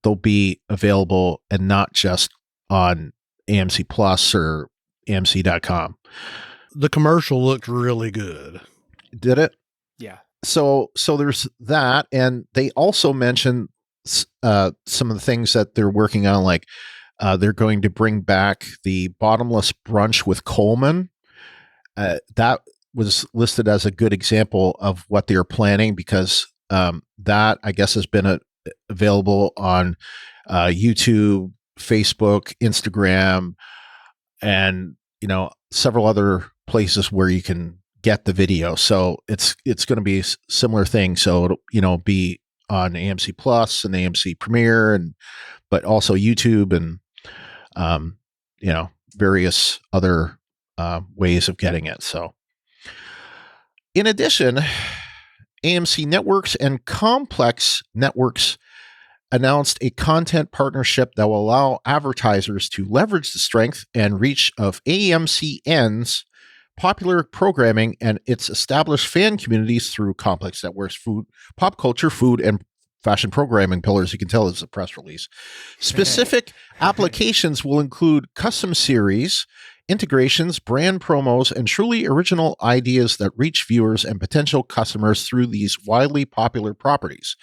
they'll be available and not just on AMC Plus or AMC.com. The commercial looked really good. Did it? Yeah. So there's that. And they also mentioned some of the things that they're working on, like they're going to bring back the Bottomless Brunch with Coleman. That was listed as a good example of what they're planning, because that, I guess, has been available on YouTube, Facebook, Instagram, and several other places where you can get the video. So it's going to be a similar thing. So it'll be on AMC Plus and AMC Premiere, but also YouTube and various other ways of getting it. So in addition, AMC Networks and Complex Networks announced a content partnership that will allow advertisers to leverage the strength and reach of AMCN's popular programming and its established fan communities through Complex Networks pop culture, food, and fashion programming pillars. You can tell it's a press release. Specific applications will include custom series, integrations, brand promos, and truly original ideas that reach viewers and potential customers through these widely popular properties.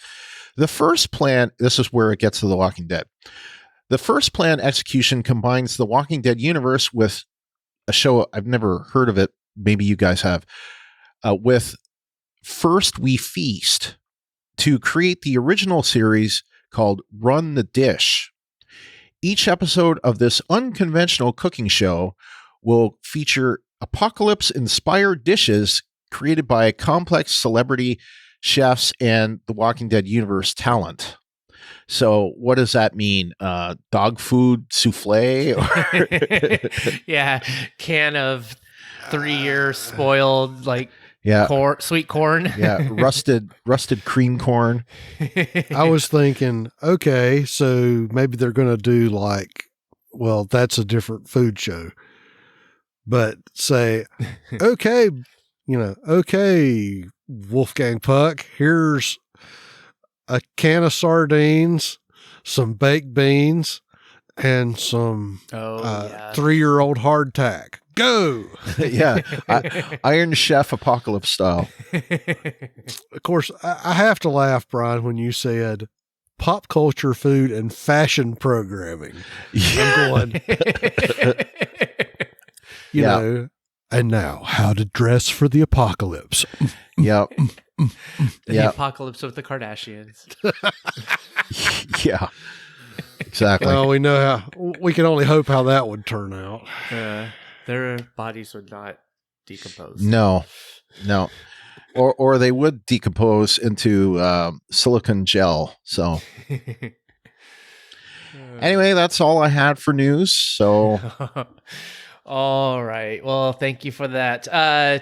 The first plan, this is where it gets to The Walking Dead. The first plan execution combines The Walking Dead universe with a show, I've never heard of it, maybe you guys have, with First We Feast, to create the original series called Run the Dish. Each episode of this unconventional cooking show will feature apocalypse-inspired dishes created by complex celebrity chefs and the Walking Dead universe talent. So what does that mean? Dog food souffle? Yeah, can of 3-year spoiled sweet corn. Yeah, rusted cream corn. I was thinking, okay, so maybe they're going to do that's a different food show. But say, okay, okay, Wolfgang Puck, here's a can of sardines, some baked beans, and some 3-year-old hardtack. Go! Yeah, Iron Chef apocalypse style. Of course, I have to laugh, Brian, when you said pop culture, food, and fashion programming. I'm going, you know, and now how to dress for the apocalypse. Yep. The apocalypse with the Kardashians. Yeah, exactly. Well, we know we can only hope how that would turn out. Their bodies would not decompose. No. Or they would decompose into silicone gel. So anyway, that's all I had for news. So all right. Well, thank you for that.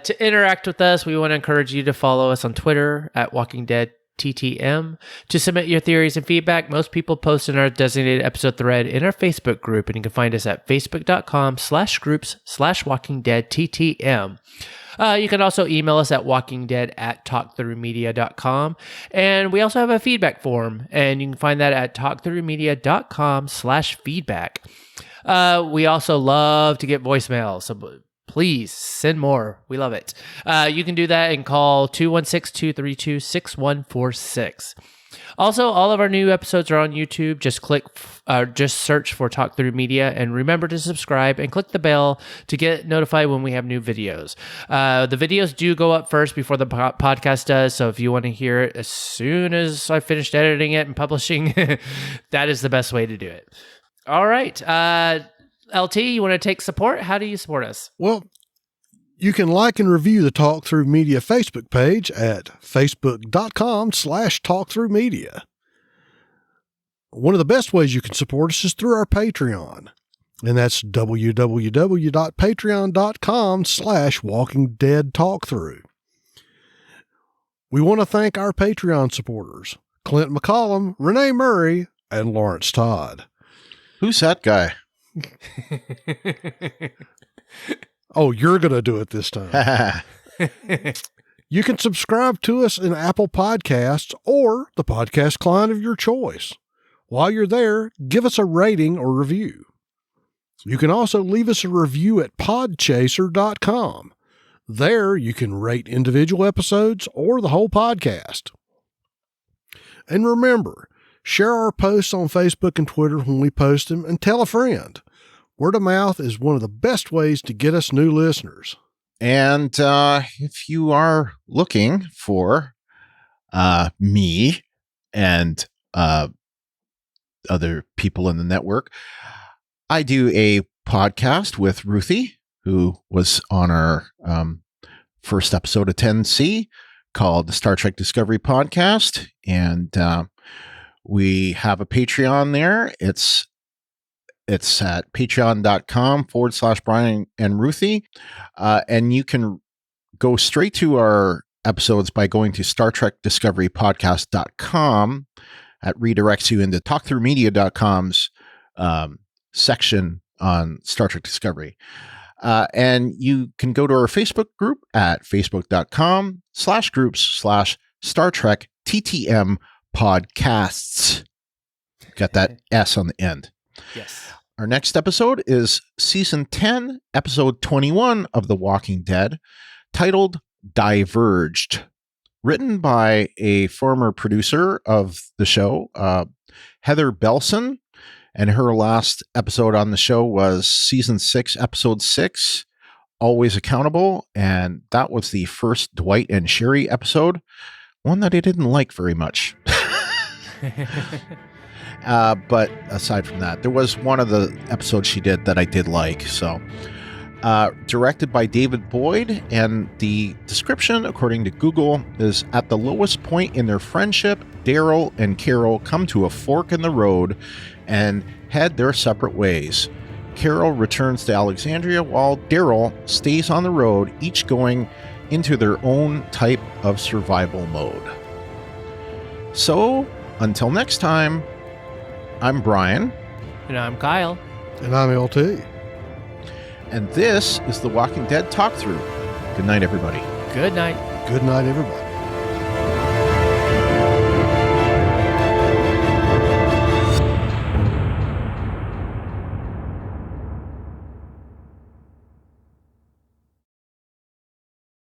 To interact with us, we want to encourage you to follow us on Twitter at Walking Dead TTM. To submit your theories and feedback, most people post in our designated episode thread in our Facebook group, and you can find us at facebook.com/groups/WalkingDeadTTM. You can also email us at walkingdead@talkthroughmedia.com. And we also have a feedback form, and you can find that at talkthroughmedia.com/feedback. We also love to get voicemails, so please send more. We love it. You can do that and call 216-232-6146. Also, all of our new episodes are on YouTube. Just search for Talk Through Media, and remember to subscribe and click the bell to get notified when we have new videos. The videos do go up first before the podcast does, so if you want to hear it as soon as I finished editing it and publishing, that is the best way to do it. All right. LT, you want to take support? How do you support us? Well, you can like and review the Talk Through Media Facebook page at facebook.com/talkthroughmedia. One of the best ways you can support us is through our Patreon, and that's www.patreon.com/walkingdeadtalkthrough. We want to thank our Patreon supporters, Clint McCollum, Renee Murray, and Lawrence Todd. Who's that guy? Oh, you're going to do it this time. You can subscribe to us in Apple Podcasts or the podcast client of your choice. While you're there, give us a rating or review. You can also leave us a review at podchaser.com. There, you can rate individual episodes or the whole podcast. And remember, share our posts on Facebook and Twitter when we post them, and tell a friend. Word of mouth is one of the best ways to get us new listeners. And if you are looking for me and other people in the network, I do a podcast with Ruthie, who was on our first episode of 10C, called the Star Trek Discovery Podcast. And we have a Patreon there. It's at patreon.com/Brian and Ruthie. And you can go straight to our episodes by going to StarTrekDiscoveryPodcast.com. That redirects you into TalkThroughMedia.com's section on Star Trek Discovery. And you can go to our Facebook group at facebook.com/groups/Star Trek TTM podcasts. Got that S on the end. Yes. Our next episode is Season 10, Episode 21 of The Walking Dead, titled Diverged. Written by a former producer of the show, Heather Belson, and her last episode on the show was Season 6, Episode 6, Always Accountable, and that was the first Dwight and Sherry episode, one that I didn't like very much. But aside from that, there was one of the episodes she did that I did like. So, directed by David Boyd, and the description, according to Google, is at the lowest point in their friendship, Daryl and Carol come to a fork in the road and head their separate ways. Carol returns to Alexandria while Daryl stays on the road, each going into their own type of survival mode. So, until next time, I'm Brian. And I'm Kyle. And I'm LT. And this is the Walking Dead Talk Through. Good night, everybody. Good night. Good night, everybody.